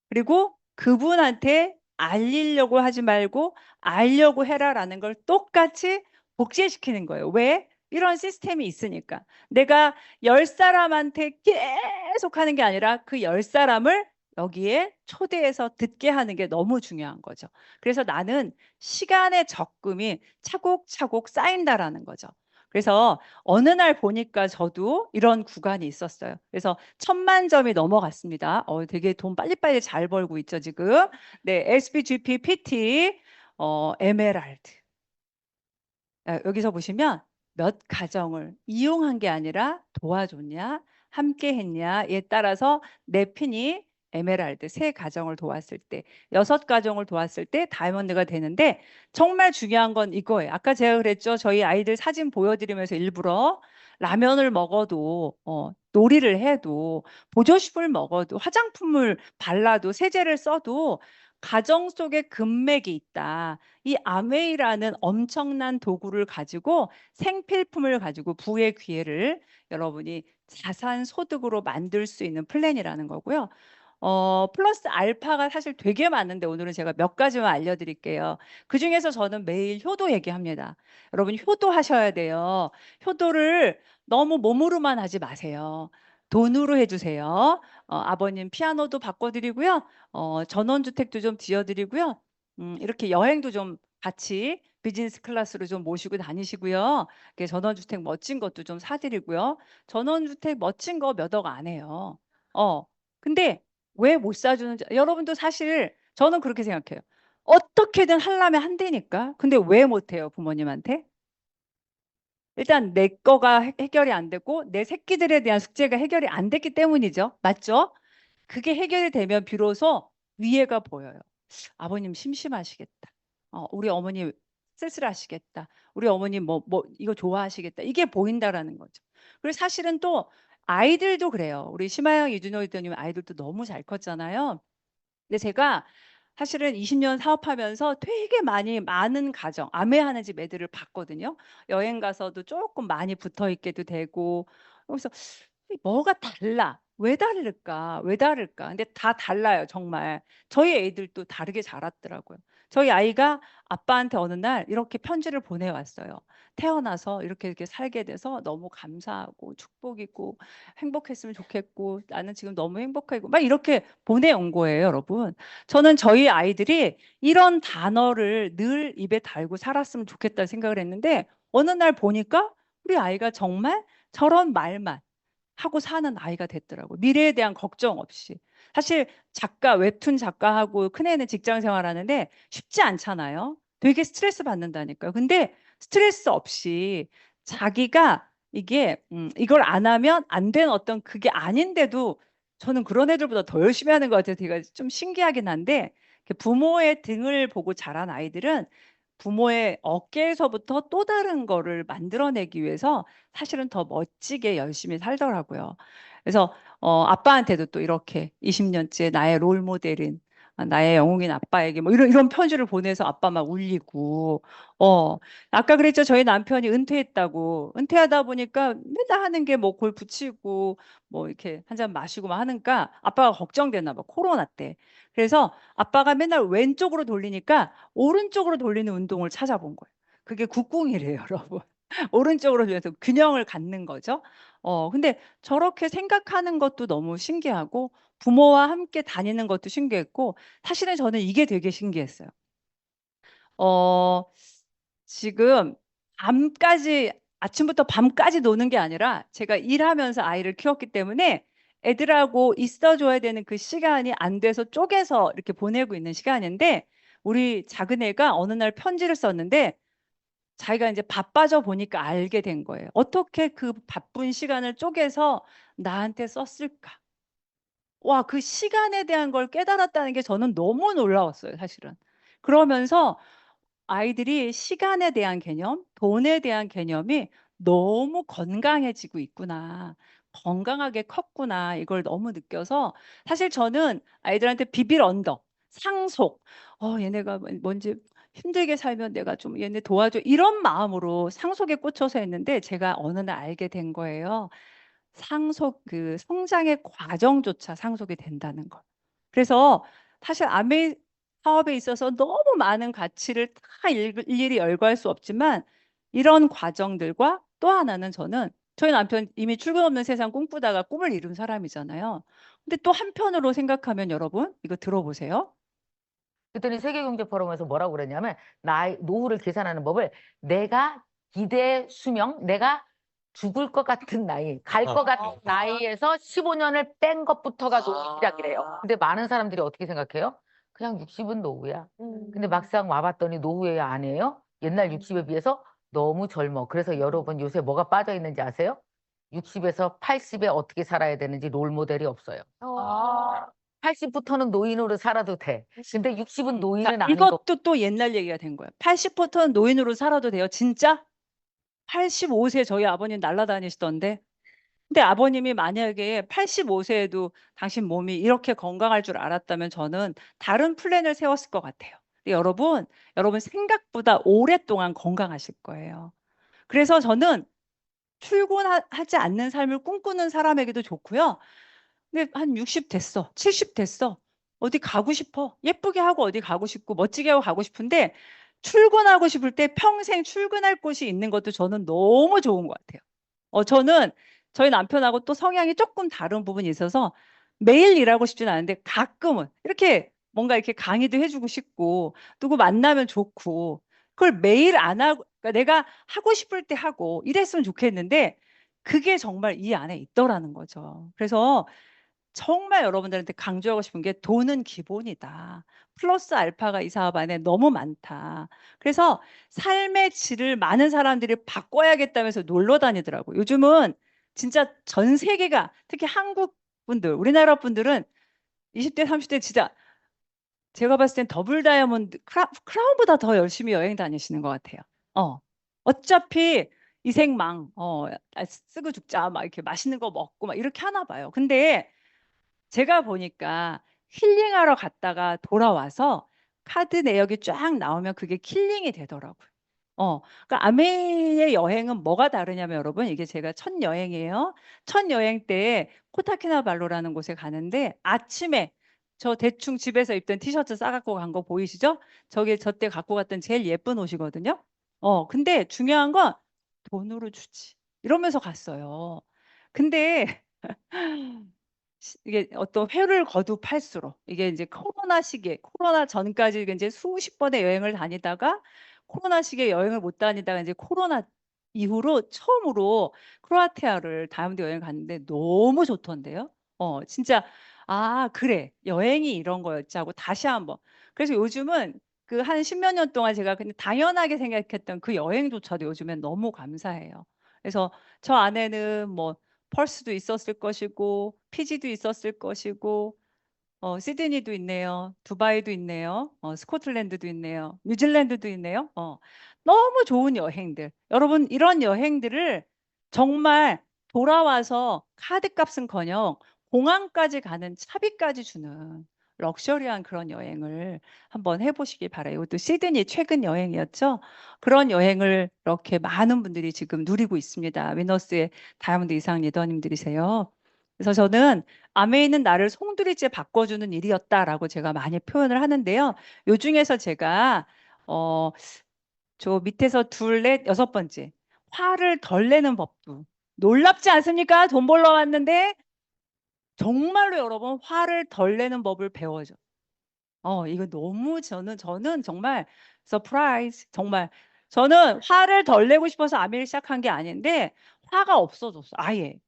그리고 그분한테 알리려고 하지 말고 알려고 해라라는 걸 똑같이 복제시키는 거예요. 왜? 이런 시스템이 있으니까. 내가 10사람한테 계속 하는 게 아니라 그 10사람을 여기에 초대해서 듣게 하는 게 너무 중요한 거죠. 그래서 나는 시간의 적금이 차곡차곡 쌓인다라는 거죠. 그래서 어느 날 보니까 저도 이런 구간이 있었어요. 그래서 10,000,000점이 넘어갔습니다. 되게 돈 빨리빨리 잘 벌고 있죠, 지금. 네, SPGP PT, 에메랄드. 여기서 보시면 몇 가정을 이용한 게 아니라 도와줬냐, 함께 했냐에 따라서 내 핀이 에메랄드 3가정을 도왔을 때, 6가정을 도왔을 때 다이아몬드가 되는데 정말 중요한 건 이거예요. 아까 제가 그랬죠. 저희 아이들 사진 보여드리면서 일부러 라면을 먹어도 놀이를 해도 보조식을 먹어도 화장품을 발라도 세제를 써도 가정 속에 금맥이 있다. 이 아메이라는 엄청난 도구를 가지고 생필품을 가지고 부의 기회를 여러분이 자산 소득으로 만들 수 있는 플랜이라는 거고요. 플러스 알파가 사실 되게 많은데 오늘은 제가 몇 가지만 알려드릴게요. 그중에서 저는 매일 효도 얘기합니다. 여러분 효도하셔야 돼요. 효도를 너무 몸으로만 하지 마세요. 돈으로 해주세요. 아버님 피아노도 바꿔드리고요. 전원주택도 좀 지어드리고요. 이렇게 여행도 좀 같이 비즈니스 클래스로 좀 모시고 다니시고요. 이렇게 전원주택 멋진 것도 좀 사드리고요. 전원주택 멋진 거 몇 억 안 해요. 근데 왜 못 사주는지 여러분도 사실 저는 그렇게 생각해요. 어떻게든 하려면 한다니까. 근데 왜 못해요, 부모님한테? 일단 내 거가 해결이 안 되고 내 새끼들에 대한 숙제가 해결이 안 됐기 때문이죠. 맞죠? 그게 해결이 되면 비로소 위에가 보여요. 아버님 심심하시겠다. 우리 어머니 쓸쓸하시겠다. 우리 어머니 뭐 이거 좋아하시겠다. 이게 보인다라는 거죠. 그리고 사실은 또 아이들도 그래요. 우리 심하영 이준호 이도님 아이들도 너무 잘 컸잖아요. 근데 제가 사실은 20년 사업하면서 되게 많은 가정, 아메하는 집 애들을 봤거든요. 여행 가서도 조금 많이 붙어 있게도 되고. 그래서 뭐가 달라? 왜 다를까? 왜 다를까? 근데 다 달라요, 정말. 저희 애들도 다르게 자랐더라고요. 저희 아이가 아빠한테 어느 날 이렇게 편지를 보내왔어요. 태어나서 이렇게 살게 돼서 너무 감사하고 축복이고 행복했으면 좋겠고 나는 지금 너무 행복하고 막 이렇게 보내온 거예요, 여러분. 저는 저희 아이들이 이런 단어를 늘 입에 달고 살았으면 좋겠다 생각을 했는데 어느 날 보니까 우리 아이가 정말 저런 말만 하고 사는 아이가 됐더라고요. 미래에 대한 걱정 없이. 사실 작가, 웹툰 작가하고 큰애는 직장 생활하는데 쉽지 않잖아요. 되게 스트레스 받는다니까요. 근데 스트레스 없이 자기가 이게 이걸 안 하면 안 되는 어떤 그게 아닌데도 저는 그런 애들보다 더 열심히 하는 것 같아요. 제가 좀 신기하긴 한데 부모의 등을 보고 자란 아이들은 부모의 어깨에서부터 또 다른 거를 만들어내기 위해서 사실은 더 멋지게 열심히 살더라고요. 그래서 아빠한테도 또 이렇게 20년째 나의 롤 모델인 나의 영웅인 아빠에게 뭐 이런 편지를 보내서 아빠 막 울리고 아까 그랬죠. 저희 남편이 은퇴했다고. 은퇴하다 보니까 맨날 하는 게 뭐 골프 치고 뭐 이렇게 한 잔 마시고 막 하니까 아빠가 걱정됐나 봐. 코로나 때. 그래서 아빠가 맨날 왼쪽으로 돌리니까 오른쪽으로 돌리는 운동을 찾아본 거예요. 그게 국궁이래요, 여러분. 오른쪽으로 돌려서 균형을 갖는 거죠. 근데 저렇게 생각하는 것도 너무 신기하고 부모와 함께 다니는 것도 신기했고 사실은 저는 이게 되게 신기했어요. 어, 지금 밤까지 아침부터 밤까지 노는 게 아니라 제가 일하면서 아이를 키웠기 때문에 애들하고 있어줘야 되는 그 시간이 안 돼서 쪼개서 이렇게 보내고 있는 시간인데 우리 작은 애가 어느 날 편지를 썼는데 자기가 이제 바빠져 보니까 알게 된 거예요. 어떻게 그 바쁜 시간을 쪼개서 나한테 썼을까? 와, 그 시간에 대한 걸 깨달았다는 게 저는 너무 놀라웠어요, 사실은. 그러면서 아이들이 시간에 대한 개념, 돈에 대한 개념이 너무 건강해지고 있구나. 건강하게 컸구나. 이걸 너무 느껴서 사실 저는 아이들한테 비빌 언덕, 상속, 얘네가 뭔지 힘들게 살면 내가 좀 얘네 도와줘. 이런 마음으로 상속에 꽂혀서 했는데 제가 어느 날 알게 된 거예요. 상속, 그 성장의 과정조차 상속이 된다는 걸. 그래서 사실 아메 사업에 있어서 너무 많은 가치를 다 일일이 열거할 수 없지만 이런 과정들과 또 하나는 저는 저희 남편 이미 출근 없는 세상 꿈꾸다가 꿈을 이룬 사람이잖아요. 근데 또 한편으로 생각하면 여러분 이거 들어보세요. 그랬더니 세계경제 포럼에서 뭐라고 그랬냐면 나이 노후를 계산하는 법을 내가 기대 수명, 내가 죽을 것 같은 나이, 갈 것 같은 나이에서 15년을 뺀 것부터가 노후 시작이래요. 근데 많은 사람들이 어떻게 생각해요? 그냥 60은 노후야. 근데 막상 와봤더니 노후예요, 아니에요? 옛날 60에 비해서 너무 젊어. 그래서 여러분 요새 뭐가 빠져 있는지 아세요? 60에서 80에 어떻게 살아야 되는지 롤 모델이 없어요. 80부터는 노인으로 살아도 돼. 근데 60은 노인은 아닌 거. 이것도 또 옛날 얘기가 된 거예요. 80부터는 노인으로 살아도 돼요. 진짜? 85세 저희 아버님 날아다니시던데. 근데 아버님이 만약에 85세에도 당신 몸이 이렇게 건강할 줄 알았다면 저는 다른 플랜을 세웠을 것 같아요. 근데 여러분 생각보다 오랫동안 건강하실 거예요. 그래서 저는 출근하지 않는 삶을 꿈꾸는 사람에게도 좋고요. 근데 한 60 됐어, 70 됐어. 어디 가고 싶어. 예쁘게 하고 어디 가고 싶고 멋지게 하고 가고 싶은데 출근하고 싶을 때 평생 출근할 곳이 있는 것도 저는 너무 좋은 것 같아요. 저는 저희 남편하고 또 성향이 조금 다른 부분이 있어서 매일 일하고 싶진 않은데 가끔은 이렇게 뭔가 이렇게 강의도 해주고 싶고 누구 만나면 좋고 그걸 매일 안 하고 그러니까 내가 하고 싶을 때 하고 이랬으면 좋겠는데 그게 정말 이 안에 있더라는 거죠. 그래서 정말 여러분들한테 강조하고 싶은 게 돈은 기본이다. 플러스 알파가 이 사업 안에 너무 많다. 그래서 삶의 질을 많은 사람들이 바꿔야겠다면서 놀러 다니더라고요. 요즘은 진짜 전 세계가 특히 한국 분들, 우리나라 분들은 20대, 30대 진짜 제가 봤을 땐 더블 다이아몬드 크라운보다 더 열심히 여행 다니시는 것 같아요. 어차피 이 생망, 쓰고 죽자, 막 이렇게 맛있는 거 먹고 막 이렇게 하나 봐요. 근데 제가 보니까 힐링하러 갔다가 돌아와서 카드 내역이 쫙 나오면 그게 킬링이 되더라고요. 그러니까 아메의 여행은 뭐가 다르냐면 여러분 이게 제가 첫 여행이에요. 첫 여행 때 코타키나발루라는 곳에 가는데 아침에 저 대충 집에서 입던 티셔츠 싸갖고 간 거 보이시죠? 저게 저 때 갖고 갔던 제일 예쁜 옷이거든요. 근데 중요한 건 돈으로 주지. 이러면서 갔어요. 근데 이게 어떤 회를 거듭할수록 이게 이제 코로나 시기에 코로나 전까지 이제 수십 번의 여행을 다니다가 코로나 시기에 여행을 못 다니다가 이제 코로나 이후로 처음으로 크로아티아를 다이아몬드 여행 갔는데 너무 좋던데요. 진짜 아 그래 여행이 이런 거였지 하고 다시 한번. 그래서 요즘은 그 한 십몇 년 동안 제가 그냥 당연하게 생각했던 그 여행조차도 요즘엔 너무 감사해요. 그래서 저 안에는 뭐 펄스도 있었을 것이고 피지도 있었을 것이고 시드니도 있네요. 두바이도 있네요. 스코틀랜드도 있네요. 뉴질랜드도 있네요. 너무 좋은 여행들. 여러분 이런 여행들을 정말 돌아와서 카드값은커녕 공항까지 가는 차비까지 주는 럭셔리한 그런 여행을 한번 해보시기 바라요. 이것도 시드니 최근 여행이었죠. 그런 여행을 이렇게 많은 분들이 지금 누리고 있습니다. 위너스의 다이아몬드 이상 리더님들이세요. 그래서 저는 암에 있는 나를 송두리째 바꿔주는 일이었다라고 제가 많이 표현을 하는데요. 요 중에서 제가 어, 저 밑에서 둘, 넷, 여섯 번째 화를 덜 내는 법도 놀랍지 않습니까? 돈 벌러 왔는데 정말로 여러분 화를 덜 내는 법을 배워줘. 이거 너무 저는 정말 서프라이즈 정말 저는 화를 덜 내고 싶어서 아메를 시작한 게 아닌데 화가 없어졌어 아예.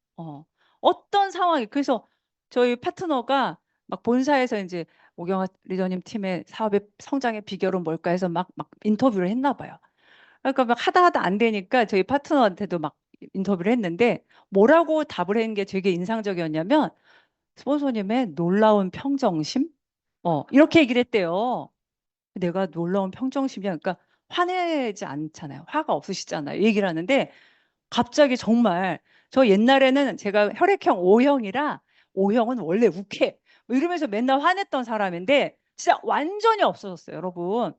어떤 상황이 그래서 저희 파트너가 막 본사에서 이제 오경아 리더님 팀의 사업의 성장의 비결은 뭘까 해서 막 인터뷰를 했나 봐요. 그러니까 막 하다 안 되니까 저희 파트너한테도 막 인터뷰를 했는데 뭐라고 답을 했는 게 되게 인상적이었냐면 스폰서님의 놀라운 평정심? 이렇게 얘기를 했대요. 내가 놀라운 평정심이야. 그러니까 화내지 않잖아요. 화가 없으시잖아요. 얘기를 하는데 갑자기 정말 저 옛날에는 제가 혈액형 O형이라 O형은 원래 욱해. 뭐 이러면서 맨날 화냈던 사람인데 진짜 완전히 없어졌어요, 여러분.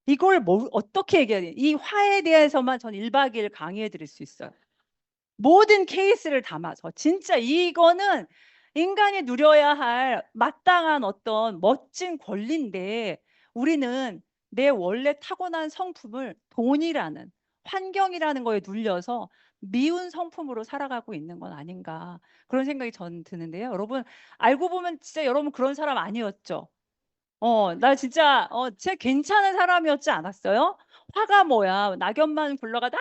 이걸 어떻게 얘기해야 돼? 이 화에 대해서만 전 1박 2일 강의해 드릴 수 있어요. 모든 케이스를 담아서 진짜 이거는 인간이 누려야 할 마땅한 어떤 멋진 권리인데 우리는 내 원래 타고난 성품을 돈이라는 환경이라는 거에 눌려서 미운 성품으로 살아가고 있는 건 아닌가 그런 생각이 전 드는데요. 여러분 알고 보면 진짜 여러분 그런 사람 아니었죠? 나 진짜, 진짜 괜찮은 사람이었지 않았어요? 화가 뭐야. 낙엽만 굴러가다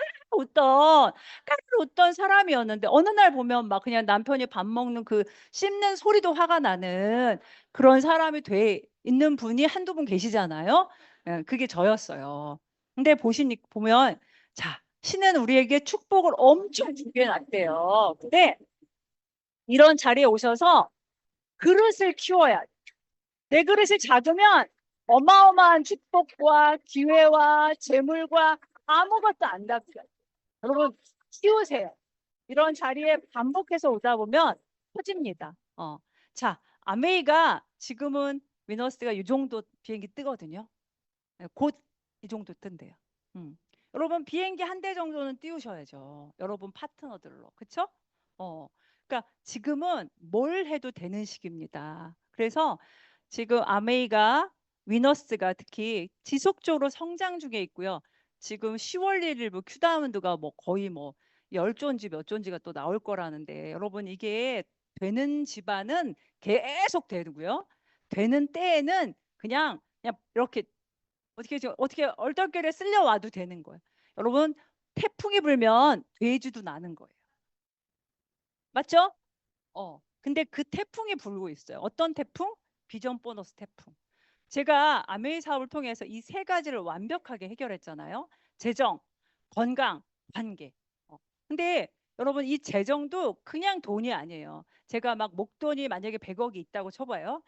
까르르 웃던 사람이었는데, 어느 날 보면 막 그냥 남편이 밥 먹는 그 씹는 소리도 화가 나는 그런 사람이 돼 있는 분이 한두 분 계시잖아요? 그게 저였어요. 근데 보면, 자, 신은 우리에게 축복을 엄청 주게 놨대요. 근데 이런 자리에 오셔서 그릇을 키워야 내 그릇이 작으면 어마어마한 축복과 기회와 재물과 아무것도 안 잡혀요. 여러분 키우세요. 이런 자리에 반복해서 오다 보면 터집니다. 자, 아메이가 지금은 위너스가 이 정도 비행기 뜨거든요. 곧 이 정도 뜬대요. 여러분 비행기 한 대 정도는 띄우셔야죠. 여러분 파트너들로. 그쵸? 그러니까 지금은 뭘 해도 되는 시기입니다. 그래서 지금 아메이가 위너스가 특히 지속적으로 성장 중에 있고요. 지금 10월 1일 뭐 큐다운드가 뭐 거의 뭐 10조인지 몇 조인지가 또 나올 거라는데 여러분 이게 되는 집안은 계속 되고요. 되는 때에는 그냥 이렇게 어떻게 얼떨결에 쓸려와도 되는 거예요. 여러분 태풍이 불면 돼지도 나는 거예요. 맞죠? 근데 그 태풍이 불고 있어요. 어떤 태풍? 비전 보너스 태풍. 제가 아메이 사업을 통해서 이 세 가지를 완벽하게 해결했잖아요. 재정, 건강, 관계. 근데 여러분 이 재정도 그냥 돈이 아니에요. 제가 막 목돈이 만약에 100억이 있다고 쳐봐요.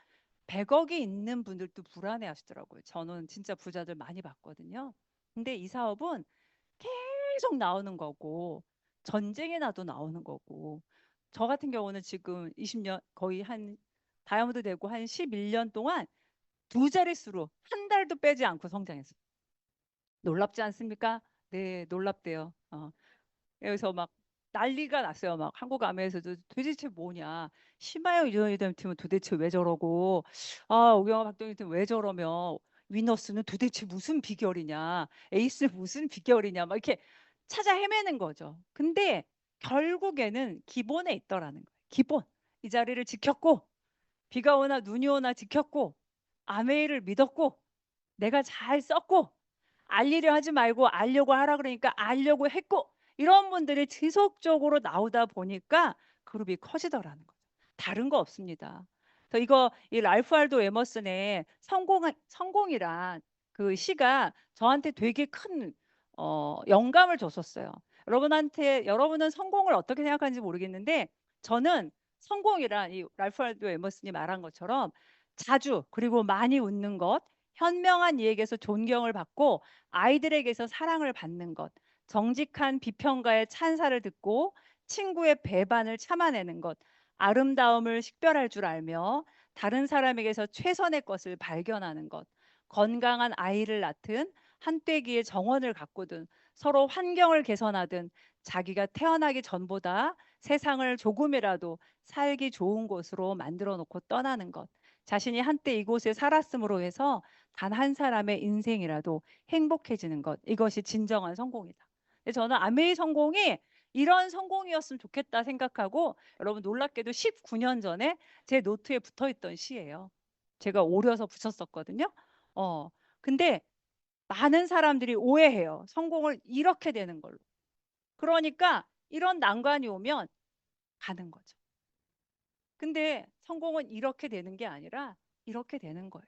100억이 있는 분들도 불안해 하시더라고요. 저는 진짜 부자들 많이 봤거든요. 근데 이 사업은 계속 나오는 거고 전쟁에 나도 나오는 거고 저 같은 경우는 지금 20년 거의 한 다이아몬드 되고 한 11년 동안 두 자릿수로 한 달도 빼지 않고 성장했어요. 놀랍지 않습니까? 네, 놀랍대요. 그래서 막 난리가 났어요. 막 한국 아메에서도 도대체 뭐냐. 심하영 이정희 팀은 도대체 왜 저러고, 오경화 박동희 팀은 왜 저러며, 위너스는 도대체 무슨 비결이냐, 에이스는 무슨 비결이냐, 막 이렇게 찾아 헤매는 거죠. 근데 결국에는 기본에 있더라는 거예요. 기본. 이 자리를 지켰고, 비가 오나 눈이 오나 지켰고, 아메이를 믿었고, 내가 잘 썼고, 알리려 하지 말고 알려고 하라 그러니까 알려고 했고, 이런 분들이 지속적으로 나오다 보니까 그룹이 커지더라는 거죠. 다른 거 없습니다. 그래서 이 랄프 알도 에머슨의 성공이란 그 시가 저한테 되게 큰 영감을 줬었어요. 여러분은 성공을 어떻게 생각하는지 모르겠는데, 저는 성공이란 이 랄프 알도 에머슨이 말한 것처럼 자주 그리고 많이 웃는 것, 현명한 이에게서 존경을 받고 아이들에게서 사랑을 받는 것, 정직한 비평가의 찬사를 듣고 친구의 배반을 참아내는 것, 아름다움을 식별할 줄 알며 다른 사람에게서 최선의 것을 발견하는 것, 건강한 아이를 낳든 한떼기의 정원을 가꾸든 서로 환경을 개선하든 자기가 태어나기 전보다 세상을 조금이라도 살기 좋은 곳으로 만들어 놓고 떠나는 것, 자신이 한때 이곳에 살았음으로 해서 단 한 사람의 인생이라도 행복해지는 것, 이것이 진정한 성공이다. 저는 아메이 성공이 이런 성공이었으면 좋겠다 생각하고, 여러분 놀랍게도 19년 전에 제 노트에 붙어 있던 시예요. 제가 오려서 붙였었거든요. 근데 많은 사람들이 오해해요. 성공을 이렇게 되는 걸로. 그러니까 이런 난관이 오면 가는 거죠. 근데 성공은 이렇게 되는 게 아니라 이렇게 되는 거예요.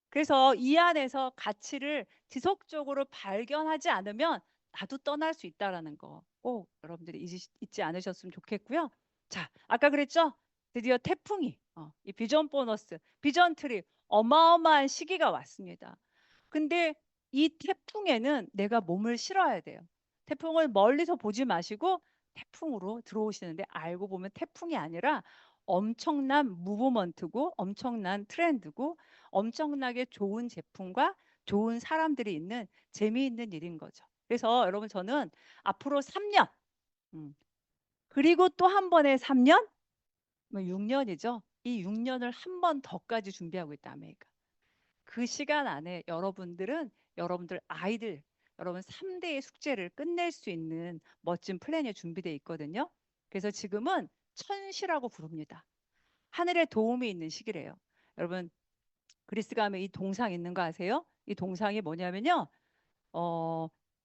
그래서 이 안에서 가치를 지속적으로 발견하지 않으면 나도 떠날 수 있다라는 거 꼭 여러분들이 잊지 않으셨으면 좋겠고요. 자, 아까 그랬죠? 드디어 태풍이 이 비전 보너스, 비전 트리 어마어마한 시기가 왔습니다. 근데 이 태풍에는 내가 몸을 실어야 돼요. 태풍을 멀리서 보지 마시고 태풍으로 들어오시는데, 알고 보면 태풍이 아니라 엄청난 무브먼트고 엄청난 트렌드고 엄청나게 좋은 제품과 좋은 사람들이 있는 재미있는 일인 거죠. 그래서 여러분, 저는 앞으로 3년, 그리고 또 한 번에 3년, 6년이죠. 이 6년을 한 번 더까지 준비하고 있다, 아메리카. 그 시간 안에 여러분들은 여러분들 아이들, 여러분 3대의 숙제를 끝낼 수 있는 멋진 플랜이 준비되어 있거든요. 그래서 지금은 천시라고 부릅니다. 하늘의 도움이 있는 시기래요. 여러분, 그리스 가면 이 동상 있는 거 아세요? 이 동상이 뭐냐면요.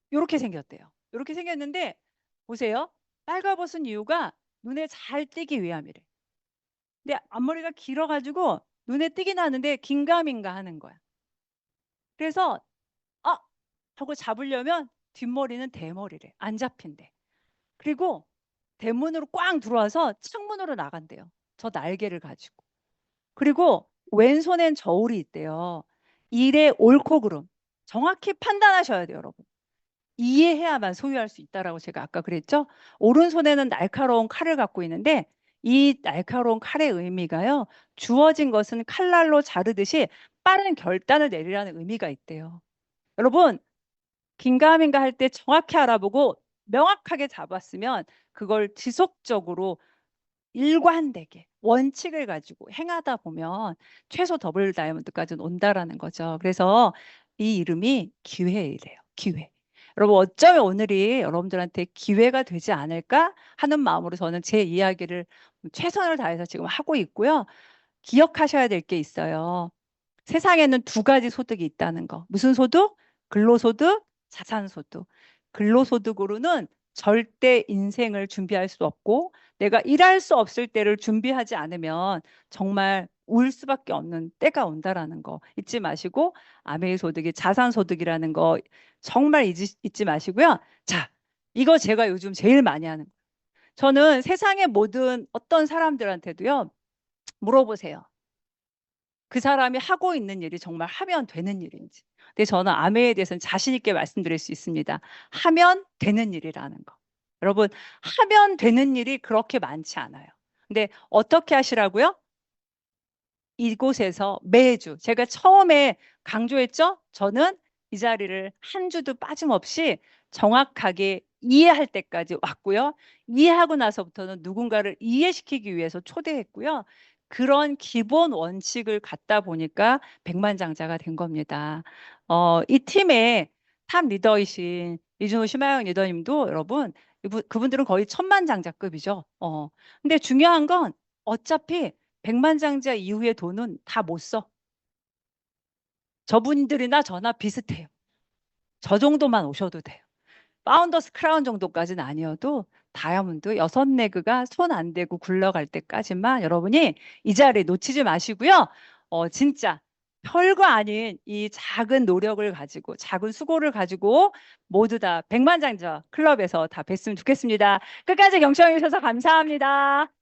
이렇게 생겼대요. 이렇게 생겼는데 보세요. 빨가벗은 이유가 눈에 잘 띄기 위함이래. 근데 앞머리가 길어가지고 눈에 띄긴 하는데 긴가민가 하는 거야. 그래서 하고 잡으려면 뒷머리는 대머리래. 안 잡힌대. 그리고 대문으로 꽝 들어와서 창문으로 나간대요. 저 날개를 가지고. 그리고 왼손엔 저울이 있대요. 일의 옳고 그름. 정확히 판단하셔야 돼요, 여러분. 이해해야만 소유할 수 있다라고 제가 아까 그랬죠? 오른손에는 날카로운 칼을 갖고 있는데, 이 날카로운 칼의 의미가요, 주어진 것은 칼날로 자르듯이 빠른 결단을 내리라는 의미가 있대요. 여러분, 긴가민가 할 때 정확히 알아보고 명확하게 잡았으면 그걸 지속적으로 일관되게 원칙을 가지고 행하다 보면 최소 더블 다이아몬드까지는 온다라는 거죠. 그래서 이 이름이 기회이래요. 기회. 여러분, 어쩌면 오늘이 여러분들한테 기회가 되지 않을까 하는 마음으로 저는 제 이야기를 최선을 다해서 지금 하고 있고요. 기억하셔야 될 게 있어요. 세상에는 두 가지 소득이 있다는 거. 무슨 소득? 근로소득, 자산소득. 근로소득으로는 절대 인생을 준비할 수 없고, 내가 일할 수 없을 때를 준비하지 않으면 정말 울 수밖에 없는 때가 온다라는 거 잊지 마시고, 아메이 소득이 자산소득이라는 거 정말 잊지 마시고요. 자, 이거 제가 요즘 제일 많이 하는 거예요. 저는 세상의 모든 어떤 사람들한테도요, 물어보세요. 그 사람이 하고 있는 일이 정말 하면 되는 일인지. 근데 저는 아메에 대해서는 자신 있게 말씀드릴 수 있습니다. 하면 되는 일이라는 거. 여러분, 하면 되는 일이 그렇게 많지 않아요. 근데 어떻게 하시라고요? 이곳에서 매주, 제가 처음에 강조했죠? 저는 이 자리를 한 주도 빠짐없이 정확하게 이해할 때까지 왔고요. 이해하고 나서부터는 누군가를 이해시키기 위해서 초대했고요. 그런 기본 원칙을 갖다 보니까 백만장자가 된 겁니다. 이 팀의 탑 리더이신 이준호 심하영 리더님도 여러분, 그분들은 거의 천만장자급이죠. 근데 중요한 건 어차피 백만장자 이후의 돈은 다 못 써. 저분들이나 저나 비슷해요. 저 정도만 오셔도 돼요. 파운더스 크라운 정도까지는 아니어도 다이아몬드 6레그가 손 안 대고 굴러갈 때까지만 여러분이 이 자리 놓치지 마시고요. 진짜 별거 아닌 이 작은 노력을 가지고 작은 수고를 가지고 모두 다 백만장자 클럽에서 다 뵀으면 좋겠습니다. 끝까지 경청해 주셔서 감사합니다.